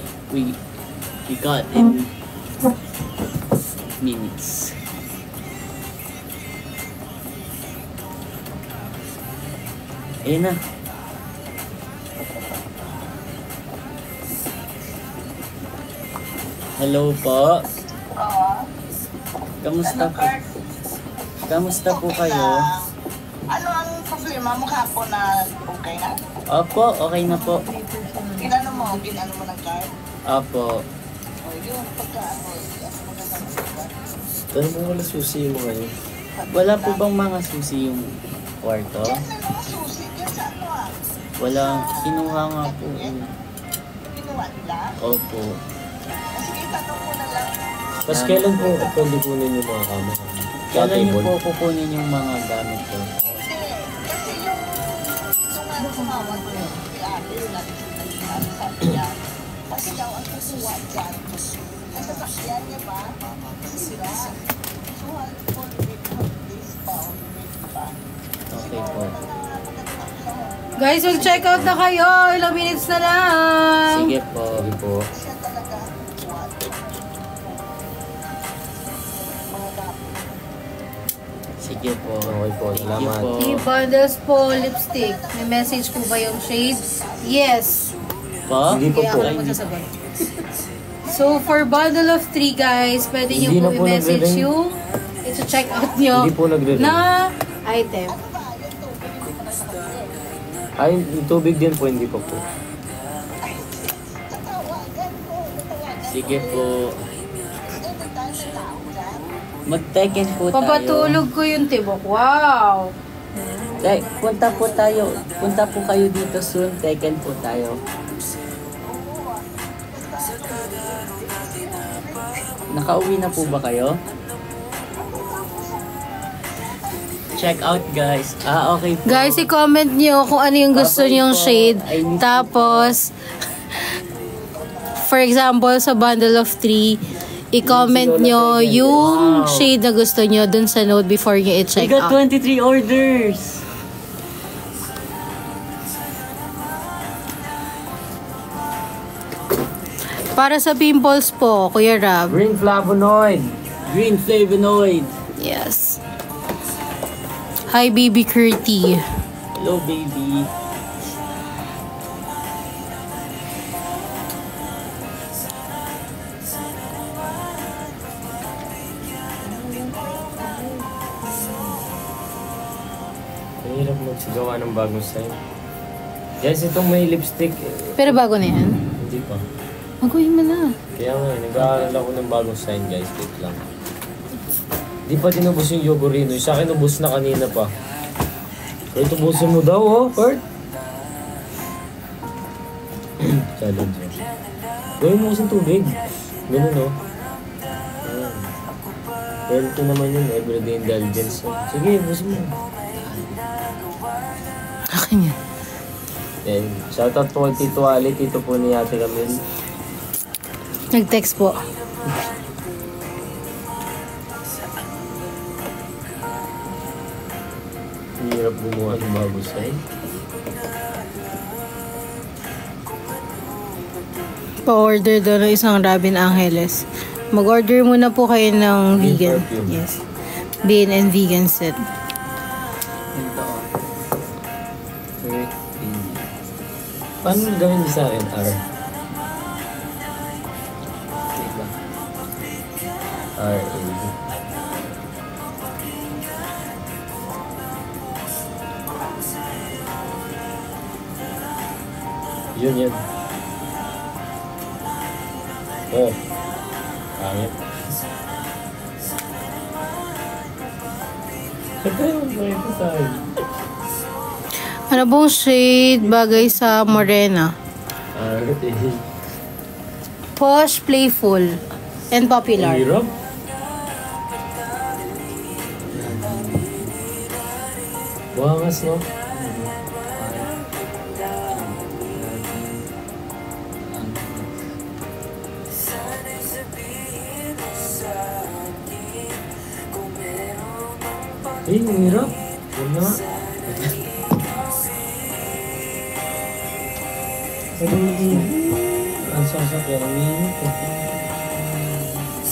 got in minutes. Ayun na. Hello po. Kamusta po? Kamusta po kayo? Ano ang problema mo kahapon na okay na? Opo, okay na po. Ginano mo ng card? Opo. O yun, pagka ano, yes, maganda mo sa Tanong mo wala susi mo ngayon. Wala po bang mga susi yung kwarto? Yan na mga susi, yan sa ano ah. Walang kinuha nga po. Kinuha nila. Opo. Sige, tanong mo na lang. Tapos kailan po pwede kunin yung mga kama? Kailan niyo po kukunin yung mga gamit ko? Hindi, kasi nga tumawag ko si ate na sabi niya, kasi daw ang kukuha dyan. Ang sasakyan niya ba? Sira. So, for this pa. Okay po. Guys, mag-check out na kayo. Ilang minutes na lang. Sige po. Sige po. Sige po. Okay po, Thank you salamat. po. Bundles po, lipstick. May message po ba yung shade? Yes. Po? Hindi po Kaya po. ako magsasagot. So, for bundle of 3 guys, pwede nyo Hindi po na po i-message nagre-ring. yung ito-check out nyo Hindi po nagre-ring. na item. Ay, yung tubig din po, hindi pa po. Sige po. Mag-Tekken po tayo. Papatulog ko yung tibok. Wow! Punta po tayo. Punta po kayo dito soon. Tekken po tayo. Nakauwi na po ba kayo? Check out guys. Okay po. Guys, i-comment nyo kung ano yung gusto Babay nyong po. shade. I miss you Tapos, for example, sa bundle of 3, i-comment nyo yung Wow. shade na gusto nyo dun sa note before nyo We i-check got out. 23 orders. Para sa pimples po, Kuya Rab. Green flavonoid. Green flavonoid. Yes. Hi, Baby Curty. Hello baby. Mahirap magsigawa ng bagong sign. Guys, itong may lipstick. Pero bago na yan. Hindi pa. Maguhin mo na. Kaya nga, nag-aaral ako ng bagong sign, guys. Wait lang. Di pa tinubos yung Yogurino. Sa akin, ubos na kanina pa. Kurt, ubusin mo daw, oh, Kurt. Challenge. Gawin mo kasing tubig. Ganun, oh. Ayan. Healthy naman yun, everyday indulgence. Oh. Sige, ubusin mo. Akin yan. Yan. Shoutout po kay Tito Ali, tito po ni Ate Camille. Nag-text po. Hirap gumawa ng bago sign. Pa-order daw ng isang Robin Angeles. Mag-order muna po kayo ng Bean vegan. perfume. Yes. Bean and vegan set. Ito. Paano gawin niyo sa akin, R? Diba? R-A. Yun. Oh. Pangit. Ito yung ito sa akin. Ano pong shade bagay sa morena? R-A. Posh, playful, and popular. Hirap. Buhangas, no? Eh, ang hirap. Wala. Ang sasakyan, ang minit.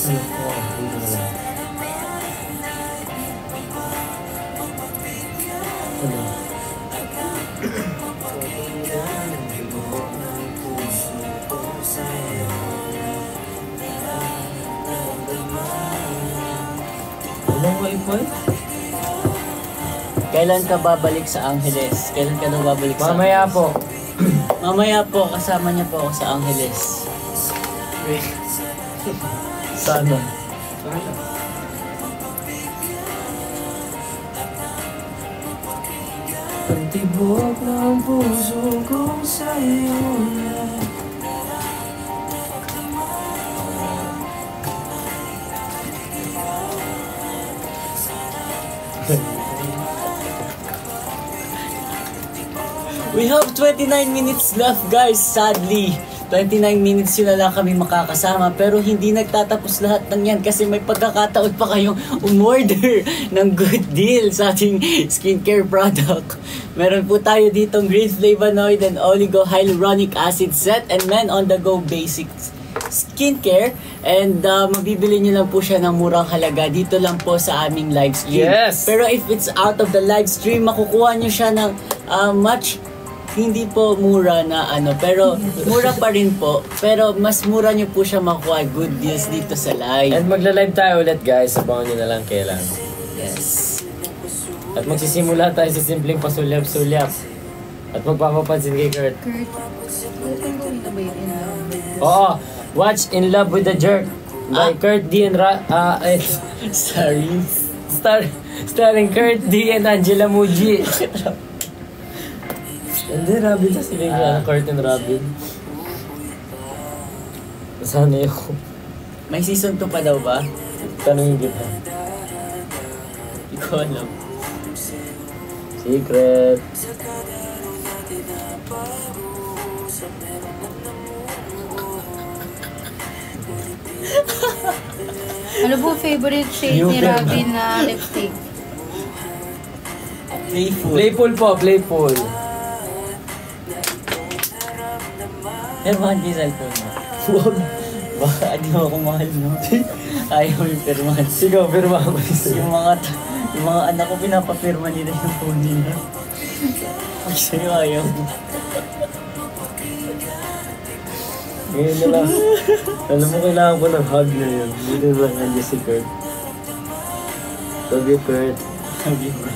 Ano po? Dito na lang. Ano? Walang wifi? Kailan ka babalik sa Angeles? Kailan ka daw babalik sa Mamaya Angeles? po. Mamaya po, kasama niya po ako sa Angeles. Sana. Ang tibok ng puso ko sa'yo na. We have 29 minutes left, guys. Sadly, 29 minutes yun na lang kami makakasama. Pero hindi nagtatapos lahat ng yan kasi may pagkakataon pa kayong umorder ng good deal sa ating skincare product. Meron po tayo ditong green flavonoid and oligo hyaluronic acid set and men on the go basics skincare, and mabibili nyo lang po siya ng murang halaga dito lang po sa aming live stream. Yes! Pero if it's out of the live stream, makukuha nyo siya ng much hindi po mura na pero mura pa rin po, pero mas mura nyo po siya makuha good deals dito sa live. And magla-live tayo ulit guys, abangan nyo na lang kailan. Yes. At magsisimula tayo sa simpleng pasulyap-sulyap. At magpapapansin kay Kurt. Kurt, open ko na ba yun in love? Oo, watch In Love with the Jerk by Kurt D. and Sorry. starring Kurt D. and Angela Muji. Hindi, Robin kasi bigla Kurt and Robin. Sana yun. May season 2 pa daw ba? Tanongin kita. Hindi ko alam. Secret. Ano po favorite shade ni Robin na lipstick? Playful. Playful po, playful. Pero bakit di cellphone mo? Huwag. Baka di mo ako mahal, no? Ayaw mo yung pirmahan. Sigaw, pirma ako isa. Yung mga anak ko pinapapirma nila yung phone nila. Ay, sa'yo ayaw mo. Ngayon na lang. Alam mo, kailangan ko ng hug na yun. Hindi na lang nandiyan si Kurt. Love you, Kurt. Sabi mo.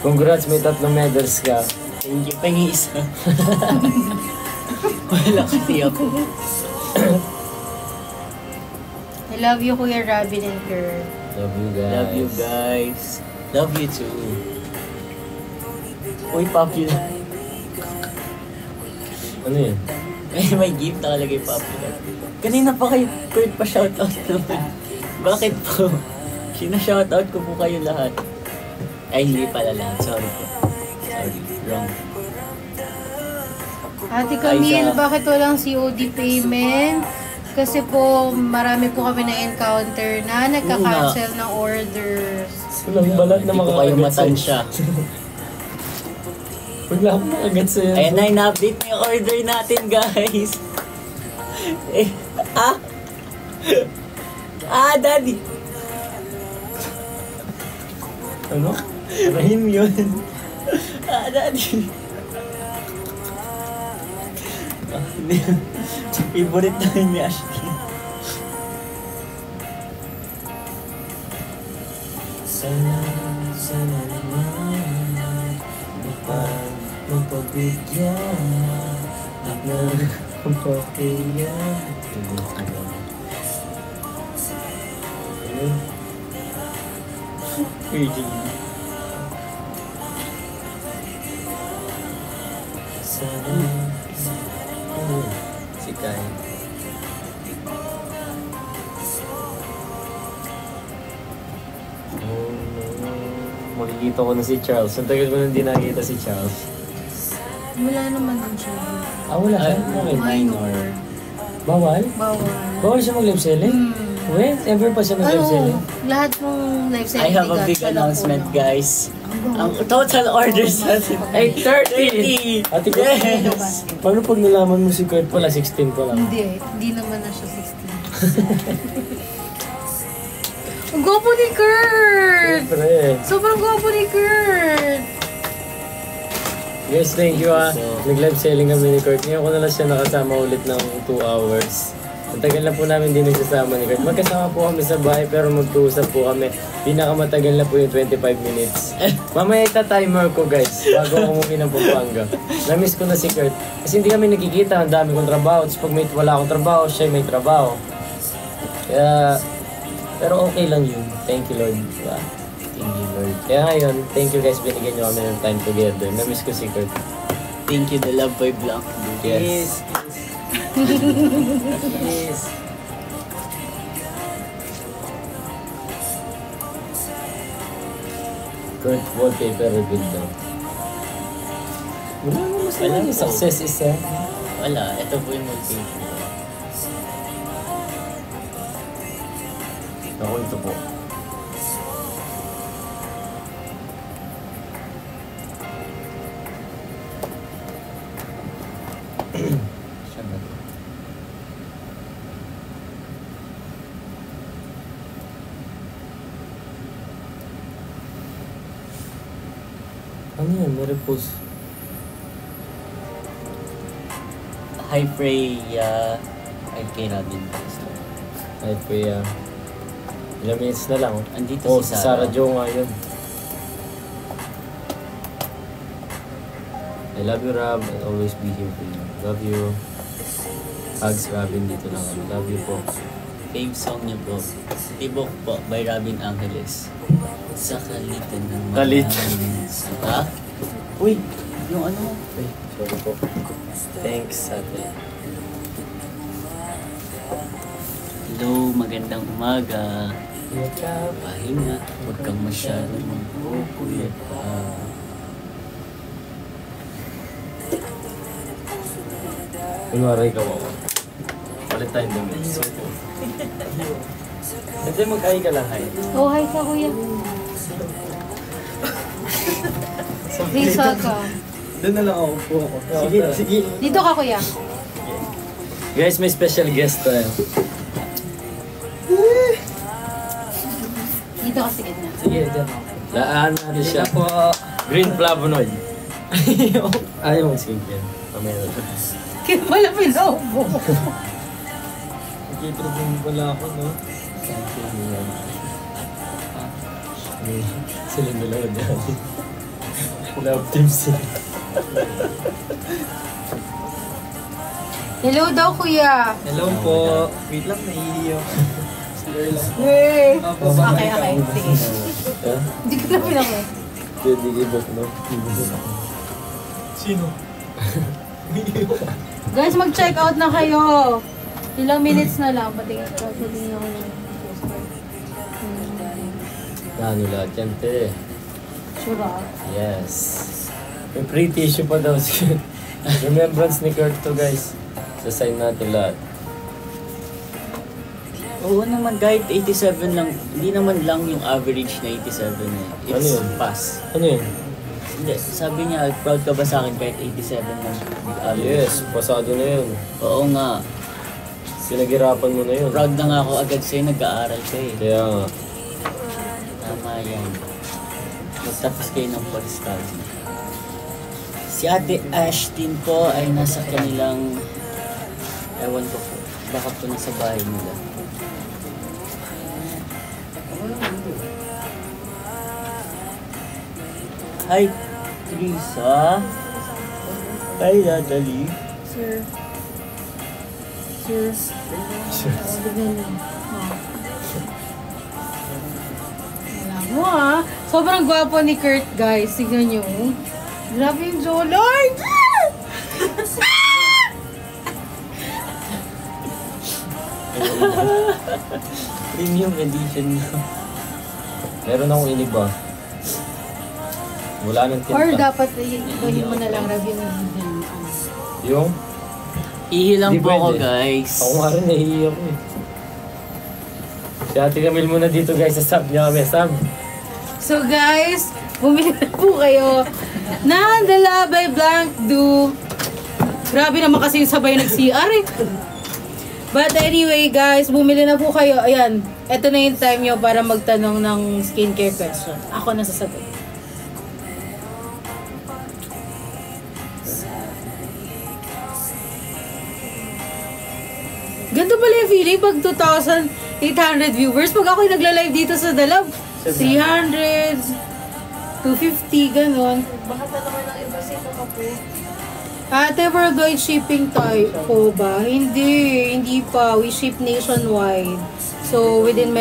Congrats, may 3 medals ka. Thank you, pengi isa. Wala kasi ako. I love you, Kuya Robin and Kurt. Love you, guys. Love you guys. Love you too. Uy, popular. Ano yun? May gift nakalagay popular. Kanina pa kayo, Kurt, pa shoutout naman. Bakit po? Sina-shoutout ko po kayo lahat. Ay, hindi pala lahat. Sorry po. Sorry. Wrong. Ate Camille, Aiza. bakit walang COD payment? Kasi po, marami po kami na-encounter na nagka-cancel ng orders. Walang balat na Hindi po kayo makakagat matansya. Wala akong makagat sa'yo. Ayan na, in-update na yung order natin, guys. Daddy. Ano? Rahim yun. Daddy. Hindi. Favorite namin ni Ashley. Sana naman mapagbigyan at nagpapakilyan. Virgin. Sana Si Kai. makikita ko na si Charles. Ang tagal ko nang di nakita si Charles. Wala naman din siya. Wala ka? Okay. Minor. Bawal? Bawal. Bawal siya mag-live selling? Wait, ever pa siya mag-live selling? Lahat ng live I selling have a big announcement, guys. Ang total orders natin ay 30! 30! Ate ko, Yes! paano pag nalaman mo si Kurt pala, 16 pa lang? Hindi naman na siya 16. Ang gwapo ni Kurt! Siyempre. Sobrang gwapo ni Kurt! Guys, thank you Nag-live selling kami ni Kurt. Ngayon ko na lang siya nakasama ulit ng 2 hours. Ang tagal na po namin din nagsasama ni Kurt. Magkasama po kami sa bahay pero magtuusap po kami. Pinakamatagal na po yung 25 minutes. Mamaya ita-timer ko guys bago ako umuwi ng Pampanga. Na-miss ko na si Kurt. Kasi hindi kami nakikita. Ang dami kong trabaho. Tapos pag wala akong trabaho, siya may trabaho. Kaya, pero okay lang yun. Thank you Lord. Diba? Thank you Lord. Kaya ngayon, thank you guys. Binigyan nyo kami ng time together. Na-miss ko si Kurt. Thank you, the Love Boy Blanc. Yes. Yes. Kurt wallpaper reveal daw. Wala mo mas Wala naman. po. Success is Wala, ito po yung multi. Ako ito po. Siya ba? Ano yan? May-repose. Hi Freya. Ay kay Robin. Kahit po ilang minutes na lang. Andito Oh, si si Sarah. Sarah Jo nga yun. I love you, Rob. I'll always be here for you. Love you. Hugs, Robin. Dito lang kami. Love you po. Fave song niyo po. Tibok po by Robin Angeles. Sa kalitan ng mga... Kalit. Ha? Uy, yung ano? Ay, sorry po. Thanks, ate. Hello, magandang umaga. Pahinga, huwag kang masyadong magpupuyat pa. Kunwari ikaw ako. Palit tayo ng minutes. Ito mag-ay ka lang, hi. Oh, hi ka, kuya. Please welcome. Doon na lang ako po ako. Sige, sige. Dito ka, kuya. Guys, may special guest tayo. Dito ka sa gitna. Sige, dyan. Laan natin siya. Po. Green flavonoid. Ayaw mong skincare. Mamaya na. Kaya pala pinaubo. Nag-improve din pala ako, no? Sila nila dyan. Love team sila. Hello daw, kuya. Hello po. Wait lang, naiiyo. Hey. Opo, Okay, okay. Sige. Ha? Hindi ko na pinako. Pwede i-book, no? Sino? Guys, mag-check out na kayo. Ilang minutes na lang. Pati ako ng postcard. Ano lahat yan, te? Sure ah. Yes. May free tissue pa daw. Remembrance ni Kurt to, guys. Sasign natin lahat. Oo naman, kahit 87 lang, hindi naman lang yung average na 87 eh. It's Ano yun? pass. Ano yun? Hindi, sabi niya, proud ka ba sa akin kahit 87 lang yung average? Yes, pasado na yun. Oo nga. Pinaghirapan mo na yun. Proud na nga ako agad sa'yo, nag-aaral ka eh. Kaya nga. Tama yan. Magtapos kayo ng post-study. Si Ate Ashtin po ay nasa kanilang, ewan ko po, baka po nasa bahay nila. Hi, Teresa. Hi, Natalie. Sir. Bigyan niyo. Wala mo ah. Sobrang gwapo ni Kurt, guys. Tignan niyo. Grabe yung jawline. Premium edition na. Meron akong iniba. Wala nang tinta. Or dapat ibahin mo na lang review ng Yung? Ihilang Di po ako, pwede. guys. Ako nga rin nahihiyak eh. Si Ate Camille muna dito, guys. Sa sub niya kami. Sub. So guys, bumili na po kayo ng Dala by Blanc Do. Grabe naman kasi yung sabay nag-CR eh. But anyway guys, bumili na po kayo. Ayan, eto na yung time nyo para magtanong ng skincare question. Ako na sasagot. Ganito pala yung feeling pag 2,800 viewers. Pag ako'y nagla-live dito sa Dalab, 300, 250, ganon. Baka pa naman ang iba sino ka po. Ate, worldwide shipping tayo po ba? Hindi pa. We ship nationwide. So, within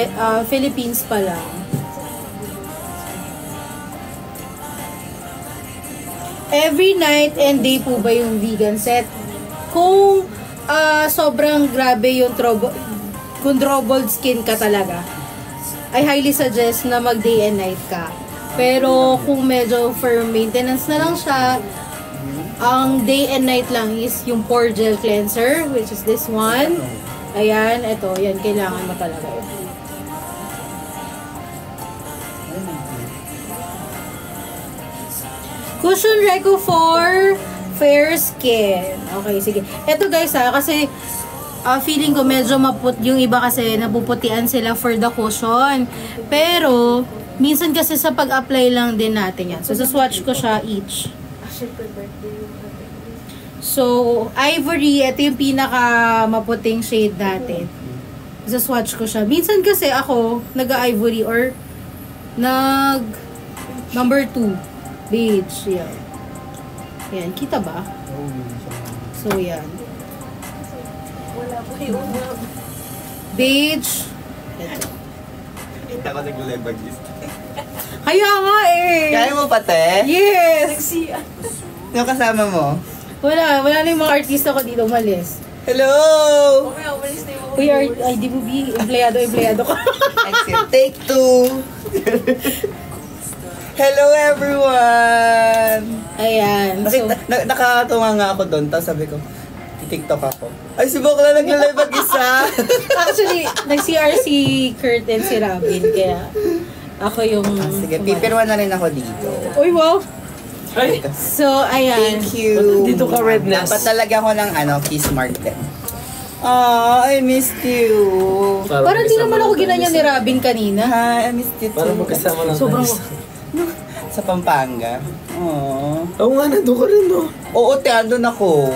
Philippines pa lang. Every night and day po ba yung vegan set? Kung sobrang grabe yung kung troubled skin ka talaga, I highly suggest na mag day and night ka. Pero kung medyo for maintenance na lang siya, Ang day and night lang is yung Pore Gel Cleanser, which is this one. Ayan, ito. Yan, kailangan mo talaga yun. Cushion Reco for fair skin. Okay, sige. Ito guys kasi feeling ko medyo yung iba kasi napuputian sila for the cushion. Pero, minsan kasi sa pag-apply lang din natin yan. So, swatch ko siya each. So, ivory, ito yung pinaka maputing shade natin. Swatch ko siya. Minsan kasi ako, nag-ivory or number 2. Beige, yan. Yan, kita ba? So, yan. Beige. Ito. Kita ko nag-live Kaya nga eh! Kaya mo pati? Yes! Yung kasama mo? Wala na yung mga artista ko dito umalis. Hello! Uy, ay, di mo empleyado ko. Exit. Take 2. Hello everyone! Ayan. So, Nakatunga nga ako doon, tapos sabi ko, TikTok ako. Ay, si Bokla nagla-live mag-isa! actually, nag-CR si Kurt and si Robin, kaya ako yung... Sige, pipirwan na rin ako dito. Uy, wow! Ay! So, ayan. Thank you! Dito ka, Redness. Dapat talaga ako ng kiss mark din. I missed you! Parang di naman ako ginanyan ni Robin kanina. Hi, I missed you too. Parang magkasama lang. Sobrang... Sa Pampanga. Aww. Oo nga, nandun ka rin, no? Oo, te, andun ako.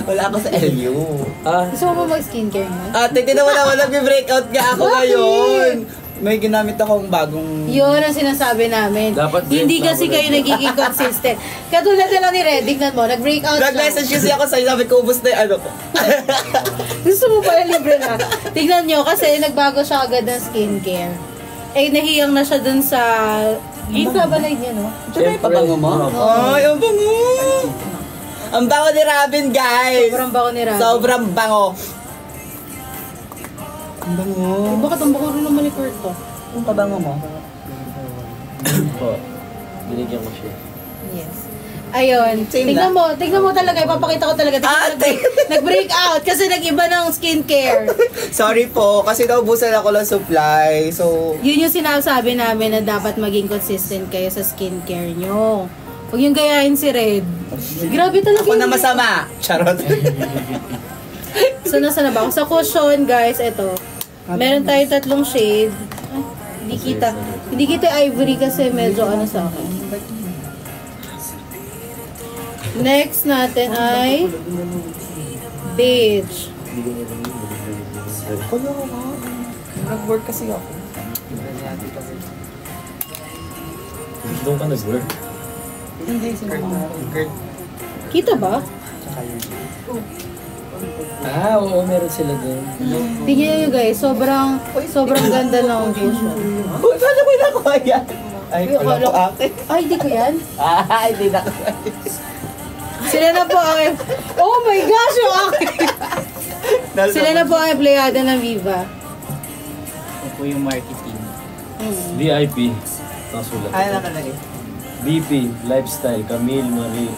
Wala ako sa LU. Gusto mo ba mag-skincare mo? Ate, wala nag-breakout nga ako Bakit? ngayon. May ginamit akong bagong... Yun ang sinasabi namin. Dapat Hindi break kasi na kayo ulit. nagiging consistent. Katulad na lang ni Red, tignan mo, nag-breakout siya. Nag-message kasi ako sa'yo, sabi ko, ubus na yung ano ko. Gusto mo pala libre na. Tignan nyo, kasi nagbago siya agad ng skincare. Eh, nahiyang na siya dun sa... Yung Flavanide niya, no? Ito na yung pabango mo? Ay, ang bango! Ang bango ni Robin, guys! Sobrang bango ni Robin. Sobrang bango! Ang bango! Bakit ang bango rin naman ni Kurt to? Ang pabango mo? Po. Binigyan ko siya. Yes. Ayun. Same Tignan mo talaga. Ipapakita ko talaga. Nag-break out kasi nag-iba ng skincare. Sorry po, kasi naubusan ako ng supply. So, Yun yung sinasabi namin na dapat maging consistent kayo sa skincare nyo. Huwag yung gayahin si Red. Grabe talaga. ako na yun. masama. Charot. So, nasa na ba ako? Sa cushion, guys, ito. Meron tayo 3 shade. Ay, hindi kita. Hindi kita ivory kasi medyo ano sa akin. Next natin ay beige. Nag-work kasi ako. Doon ka nag-work. Hindi, Kurt. Kita ba? Oo, meron sila doon. Tingnan nyo guys, sobrang ganda ng cushion. Uy, paano ko nakuha yan? Ay, Uy, wala akala ko ko- akin. Ay, di ko yan. Hindi na ko. Sila na po ang... Oh my gosh, yung akin! Sila na po ang empleyado ng Viva. Ito po yung marketing. VIP. Nasulat. Ay, nakalagay. BP, Lifestyle, Camille, Marie.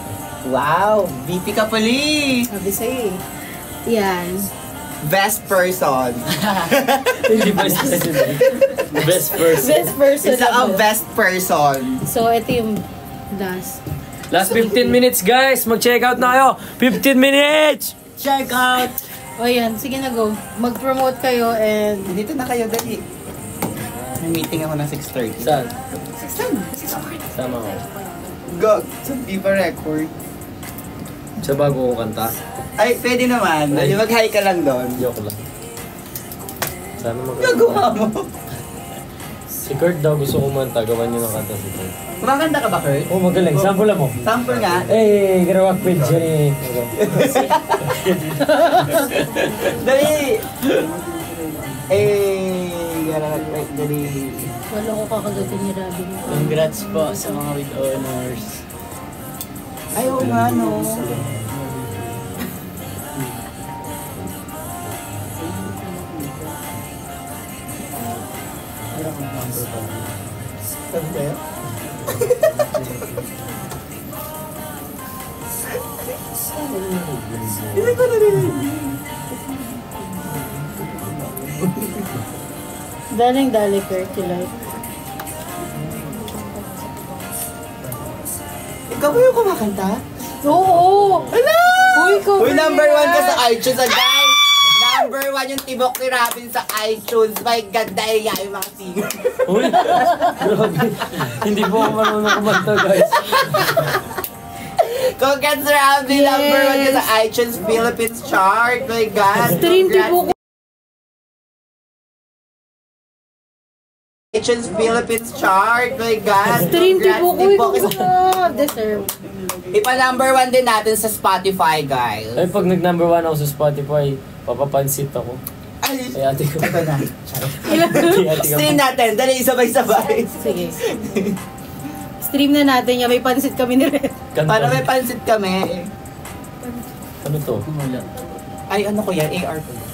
Wow! VP ka pali! Sabi sa'yo eh. Yan. Best person. Hindi Vice President. Best person. Best person. Isa ang best person. So, ito yung last. Last 15 minutes, guys. Mag-check out na kayo. 15 minutes! Check out! O yan, sige na go. Mag-promote kayo and... Dito na kayo, dali. May meeting ako ng 6:30. Saan? Sama ko. Go! Sa Viva Record. Sa bago kong kanta. Ay, pwede naman. Ay. Mag-hi ka lang doon. Joke lang. Sana Nagawa mo. Si Kurt daw gusto kumanta. Gawan niyo ng kanta si Kurt. Kumakanta ka ba, Kurt? Oh, magaling. Sample mo. Sample nga. Eh, garawa quit siya ni... Dali! Dali. Wala ko kakagatin ni Robin. Congrats po sa mga with honors. Ay, oo nga, no. Sabi kayo? Hindi ko narinig. Daling-dali, Kirk, Ikaw ba yung kumakanta? Oo! Hello! Uy, number 1 ka sa iTunes, guys! Number 1 yung tibok ni Robin sa iTunes. My God, dahil nga yung mga singer. Uy! Grabe. Hindi po ako marunong kumanta, guys. Congrats, Robin! Yes. Number 1 ka sa iTunes Philippines chart. My God! Stream Congrats, tipo ko. iTunes Philippines chart. My God! Stream tipo ko. Congrats, Tibok. Deserve. Ipa number 1 din natin sa Spotify, guys. Ay, pag nag-number 1 ako sa Spotify, papapansit ako. Ay, Ay, ate ko. ito na. Ate ko. Stream natin. Dali, sabay-sabay. Sige. Stream na natin yan. May pansit kami ni Red. Kanta. Para may pansit kami. Ano to? Ay, ano ko yan? AR ko yan.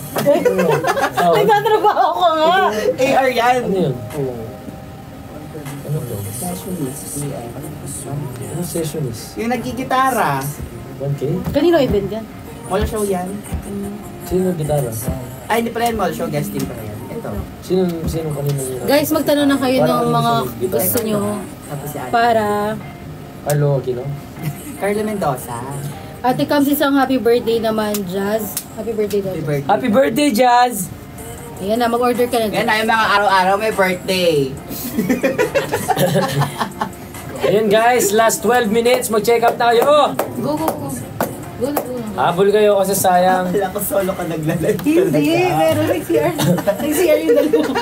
Tawag. Nagtatrabaho ko nga. AR yan. Ano yun? Ano to? Ano sessionist? Yung nagigitara. 1K? Kanino event yan? Mall show yan. Sino gitara? Ay, hindi pala yan mall show. Guesting pala yan. Ito. Sino kanina yun? Guys, magtanong na kayo Para ng ano mga sa- gusto nyo Tapos si Ate. para Hello, Kino? Carla Mendoza. Ate Kams isang happy birthday naman, Jazz. Happy birthday daw. Happy birthday. Happy birthday, Jazz! Ayan na, mag-order ka na Yan dyan. na yung mga araw-araw may birthday. Ayun guys, last 12 minutes, mag-check out na kayo! Go, go, go. Go na, go na. Habol kayo kasi sayang. Wala ko solo ka naglalad. Hindi, pero nag-CR. Nag-CR yung dalawa.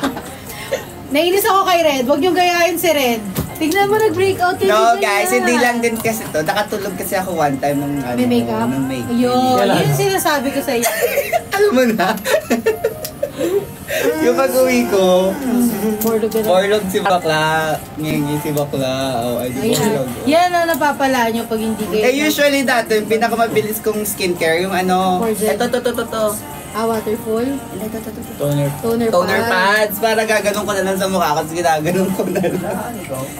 Nainis ako kay Red. Huwag niyong gayahin si Red. Tignan mo, nag-breakout yun. No guys, hindi lang din kasi to. Nakatulog kasi ako one time nung ano, May makeup? nung make. Ayun, Wala. yun yung sinasabi ko sa iyo. Alam mo na. Yung pag-uwi ko, Borlog si Bakla, ngingi si Bakla, ay di Borlog. Yan ang napapala nyo pag hindi kayo. Usually dati, yung pinakamabilis kong skincare, yung ano, Forget. ito. Waterfall. Toner. Toner pads, para gaganon ko na lang sa mukha kasi ginaganon ko na lang.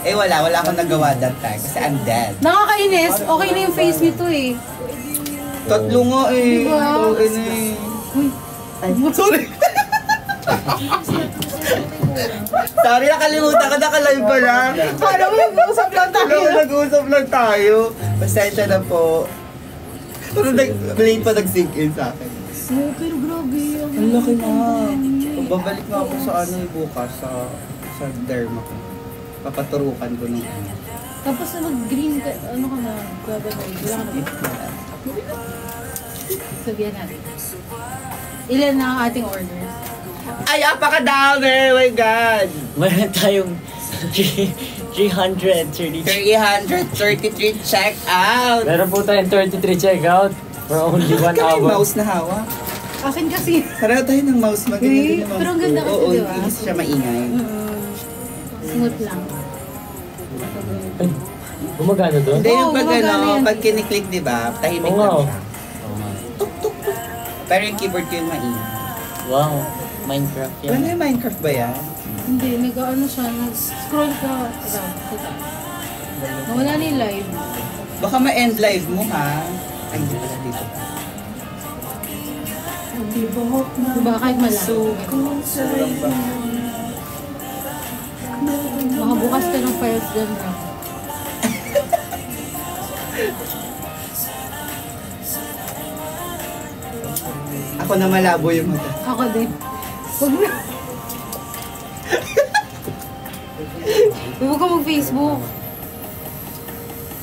Wala akong nagawa that time kasi I'm dead. Nakakainis. Okay na yung face nito eh. Tatlo nga eh. Diba? Oo, eh. Uy. Sorry. Sorry, nakalimutan ko, nakalive pa lang. Paano mo nag-uusap lang tayo? Nag-uusap lang tayo. Pasensya na po. Pero late pa nag-sink in sa akin. Pero grabe. Ang laki na. Babalik nga ako sa ano bukas, sa derma ko. Papaturukan ko nung ano. Tapos na mag-green ka, ano ka na, gagawin. Wala ka na ba? Sabihan natin. Ilan na ang ating orders? Ay, apakadami! Oh my God! Meron tayong 333 333 check out! Meron po tayong 33 checkout for only 1 Bakit ka may hour. mouse na hawak? Akin kasi. Pareho tayo ng mouse. Magaling din yung mouse. Pero ang ganda ko. kasi, Oo, di ba? hindi siya maingay. Smooth lang. Ay, gumagana doon? Hindi yung Oo, pag gumagana ano, yan. pag kiniklik, di ba? Tahimik Oo nga, lang oh. siya. Pero yung keyboard ko yung maingay. Wow, Minecraft yan. Ano yung Minecraft ba yan? Hindi, nag-ano siya, nag-scroll ka. Nawala na yung live. Baka ma-end live mo ha? Ay, hindi pala dito. Diba, kahit malayo. Makabukas ka ng files dyan. Ako na malabo yung mata. Ako din. Huwag na. Huwag ka mag-Facebook.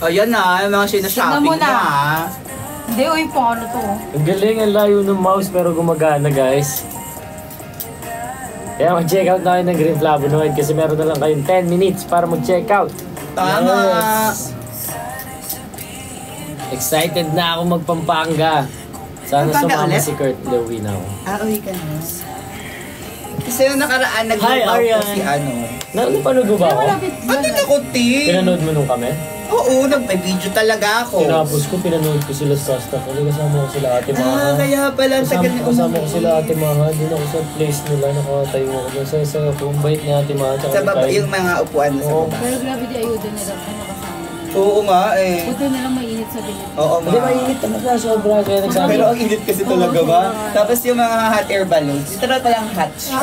Oh, yan na. Yung mga Tignan sinashopping mo na na. ha. Hindi, uy, paano to? Ang galing, ang layo ng mouse pero gumagana guys. Kaya mag-check out na kayo ng Green Flavonoid kasi meron na lang kayong 10 minutes para mag-check out. Tama. Yes. Excited na ako magpampanga. Sana Pampanga sumama ulit? si Kurt Lewin ako. Uwi ka na. Kasi yung nakaraan, Hi, nag-move out Arian. ko si ano. Napanood mo ba ako? Malapit Ano na ko, T? Pinanood mo nung kami? Oo, nag-video talaga ako. Tinapos ko, pinanood ko sila sa staff. Kasi kasama ko sila ate Maha. Kaya pala ang tagal na Kasama ko sila ate Maha. Doon ako sa place nila. Nakatayo ako doon. Sa bait ni ate Maha. Tsaka Sa baba, tayo. yung mga upuan na sa Oo. baba. Pero grabe di ayuda nila kung nakasama. Oo nga eh. Buti na lang mainit sa bilit. Oo Hindi, nga. mainit talaga. Sobra. Kaya nagsabi. Pero ang init kasi talaga ba? Tapos yung mga hot air balloons, literal palang hot siya.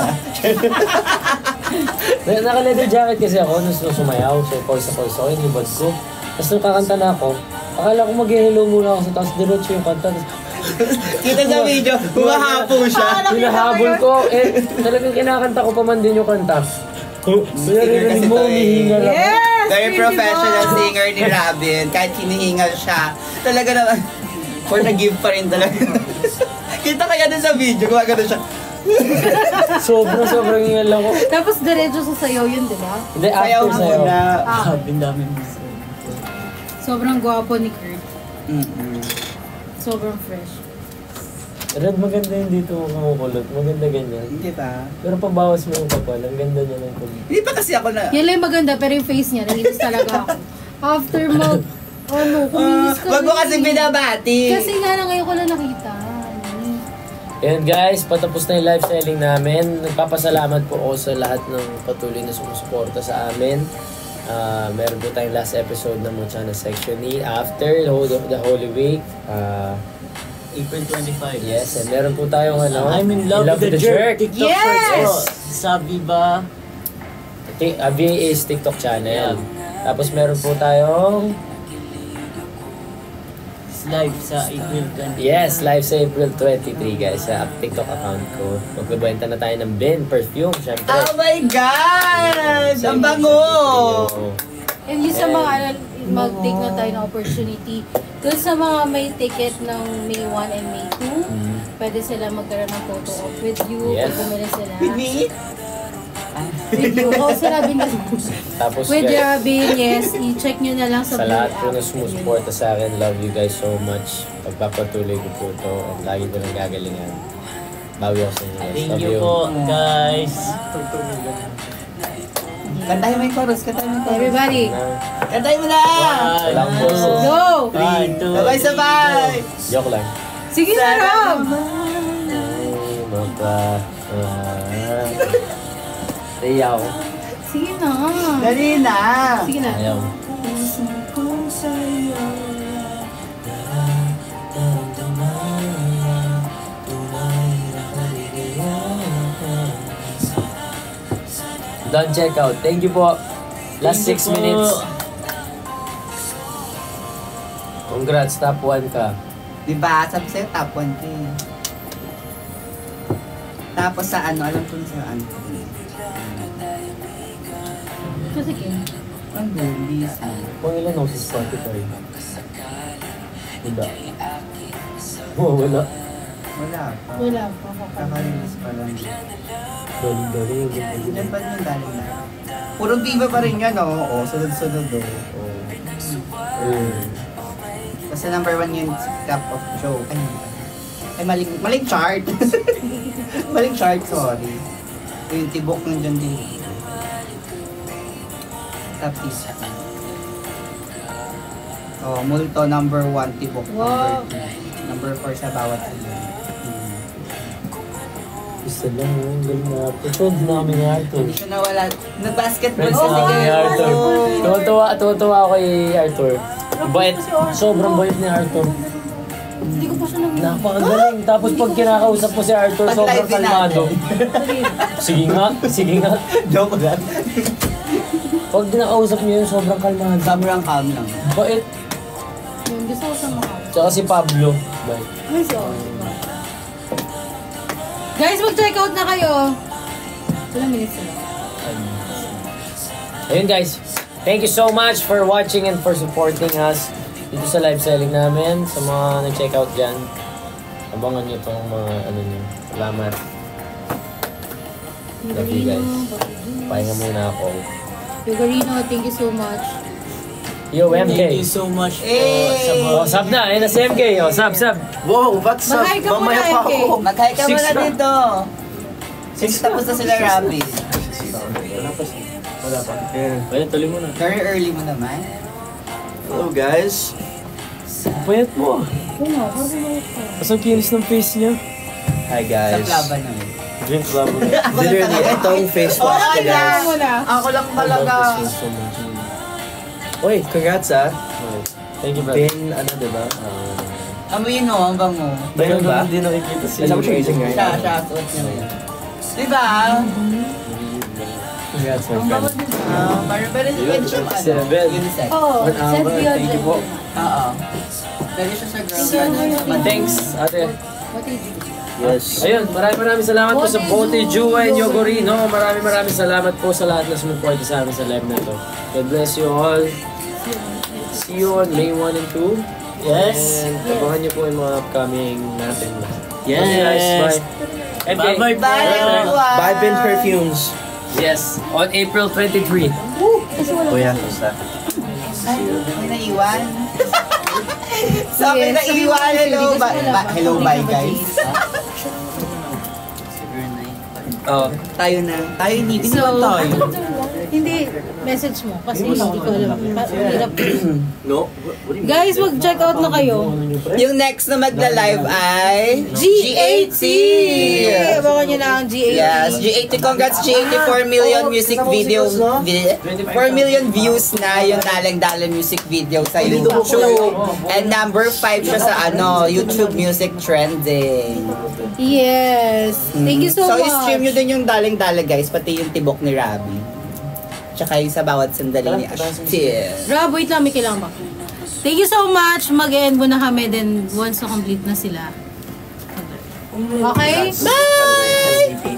Naka-leather jacket kasi ako nung sumayaw. So, pawis ako yung bag ko. Tapos nung kakanta na ako, akala ko mag-hello muna ako sa taas. Diretso yung kanta. Kita sa video, humahapo siya. Hinahabol ko. Talagang kinakanta ko pa man din yung kanta. Naririnig mo, humihingal ako. Yes! Very Crazy professional Boy! singer ni Robin. Kahit hinihingal siya. Talaga naman, for nag-give pa rin talaga. Kita kaya din sa video, gumagano siya. Sobrang hingal ako. Tapos diretso sa sayaw yun, di ba? Hindi, Sayaw after sayaw. muna. Sabi dami mo. Sobrang gwapo ni Kurt. Mm-mm. Sobrang fresh. Red, maganda yun dito kumukulot. Maganda ganyan. Hindi ba? Pero pabawas mo yung kapal. Ang ganda niya ng kulot. Hindi pa kasi ako na... Yan lang yung maganda, pero yung face niya, nainis talaga ako. After mag, kuminis ka Wag mo rin kasi eh. binabati. Kasi nga lang ngayon ko lang nakita. Ayan guys, patapos na yung live selling namin. Nagpapasalamat po ako sa lahat ng patuloy na sumusuporta sa amin. Meron po tayong last episode ng Mochana Section ni After the Holy Week. April 25. Yes, and meron po tayong ano, I'm in love with the jerk. TikTok Yes! shorts ko. Sa Viva. VA's TikTok channel. Yeah. Tapos meron po tayong Live sa April 20. yes, live sa April 23 guys sa TikTok account ko. Magbebenta na tayo ng Ben perfume, syempre. Oh my God! Ang bango! And yung sa mga, mag-take na tayo ng opportunity. Doon sa mga may ticket ng May 1 and May 2, pwede sila magkaroon ng photo op with you. Yes. Pag bumili sila. With me? With you. Oo, si Robin na. Tapos With guys, Robin, yes. I-check nyo na lang sa sa Blue lahat po app. na sumusuporta sa akin, love you guys so much. Pagpapatuloy ko po ito at lagi ko nang gagalingan. Bawi ako sa inyo guys. Thank Love you po, guys. Kantahin mo yung chorus, kantahin mo yung chorus. Everybody, Kantahin mo na! Walang puso. go! 1, 2, Sabay-sabay! Joke lang. Sige na, Rob! Naiya ako. Sige na. Dali na! Sige na. Ayaw. Don't check out. Thank you po. Last 6 minutes. Congrats, top 1 ka. Diba? Sabi sa'yo, top 1 ka eh. Tapos sa ano, alam ko na sa ano. Sige. Ang gulis. Kung ilan ako sa Spotify? Diba? Oh, wala. Wala pa. Wala pa. Kaka-release pa lang. Galing. Ilan pa yung galing na? Puro Viva pa rin yan, oh. Oo, sunod-sunod, oh. Kasi number 1 yung Cup of Joe. Ay, maling chart. Maling chart, sorry. Yung tibok ng John din. Top isa. Oh, multo number 1, tibok Wow. number 4 sa bawat ano. Gusto lang yun. Galing na Arthur. Friends na kami ni Arthur. Hindi siya nawala. Nag-basketball Friends kasi na kami ni kayo. Arthur. Tuwa ako kay Arthur. Bait. Sobrang bait ni Arthur. Hindi ko pa siya nang... Napakagaling. Tapos pag kinakausap mo si Arthur, Pag sobrang live din kalmado. Sige nga. Joke lang. Pag kinakausap niyo yun, sobrang kalmado. Sobrang calm lang. Bait. Yun, gusto ko sa mga... Tsaka si Pablo. Bait. Ay, so. Guys, mag-check out na kayo. Ilang minutes na. Ayun guys, thank you so much for watching and for supporting us dito sa live selling namin. Sa mga nag-check out dyan, abangan nyo itong mga ano nyo. Salamat. Love you guys. Pahinga muna ako. Yugarino, thank you so much. Yo, Thank MK. you so much po sa Oh, sub na. Ayun na si MK. Oh, sub. Wow, what's up? Mag-hi ka muna, Mamaya pa MK. ako. Mag-hi ka Six muna na. dito. 6 tapos na sila, Robby. Wala pa. Ayun, tuloy mo na. Very early mo naman. Hello guys. Payat mo. Oo nga, parang ano ka. Mas ang kinis ng face niya. Hi Sa guys. plaban naman. Drink labo na. Literally, itong face wash ko guys. Mo na. Ako lang talaga. Uy, congrats ah. Thank you, brother. Ben, ano diba? Amoy no, ang bango. Meron ba? Hindi nakikita si... Kasama siya using right? Siya, suot niya. Diba? Congrats, my Ang bango friend. din. Parang pwede siya Seven. unisex. Oo, set beyond. Thank you po. Oo. Pwede siya sa girl. Thanks, ate. What did you do? Yes. Ayun, maraming salamat po sa Bote Jua and Yogorino. Maraming salamat po sa lahat na sumuporta sa amin sa live na ito. God bless you all. See you on May 1 and 2. Yes. And abangan niyo po yung mga upcoming natin. Yes. Okay, guys, bye. And Bye-bye. Bye, everyone! Bye, Ben Perfumes. yes, on April 23. Oh yeah, basta. Ay, may naiwan. Sabi naiwan. Hello, bye guys. Oh, Tayo na. Tayo ni. So, tayo. hindi, message mo. Kasi hindi ko alam. Hirap. no? Guys, mag-check out na kayo. Yung next na magla-live ay G80! Abangan nyo na ang G80. Yes, G80. Congrats G80, 4 million music video. 4 million views na yung Dalang-Dalang music video sa YouTube. And number 5 siya sa YouTube Music Trending. Yes. Thank you so So, much. i-stream nyo din yung Dalang-Dalang guys, pati yung tibok ni Rabi. Tsaka yung sa bawat sandali ni Ashtil. Rob, wait lang, may kailangan ba? Thank you so much. Mag-end muna kami then once na complete na sila. Okay? Bye!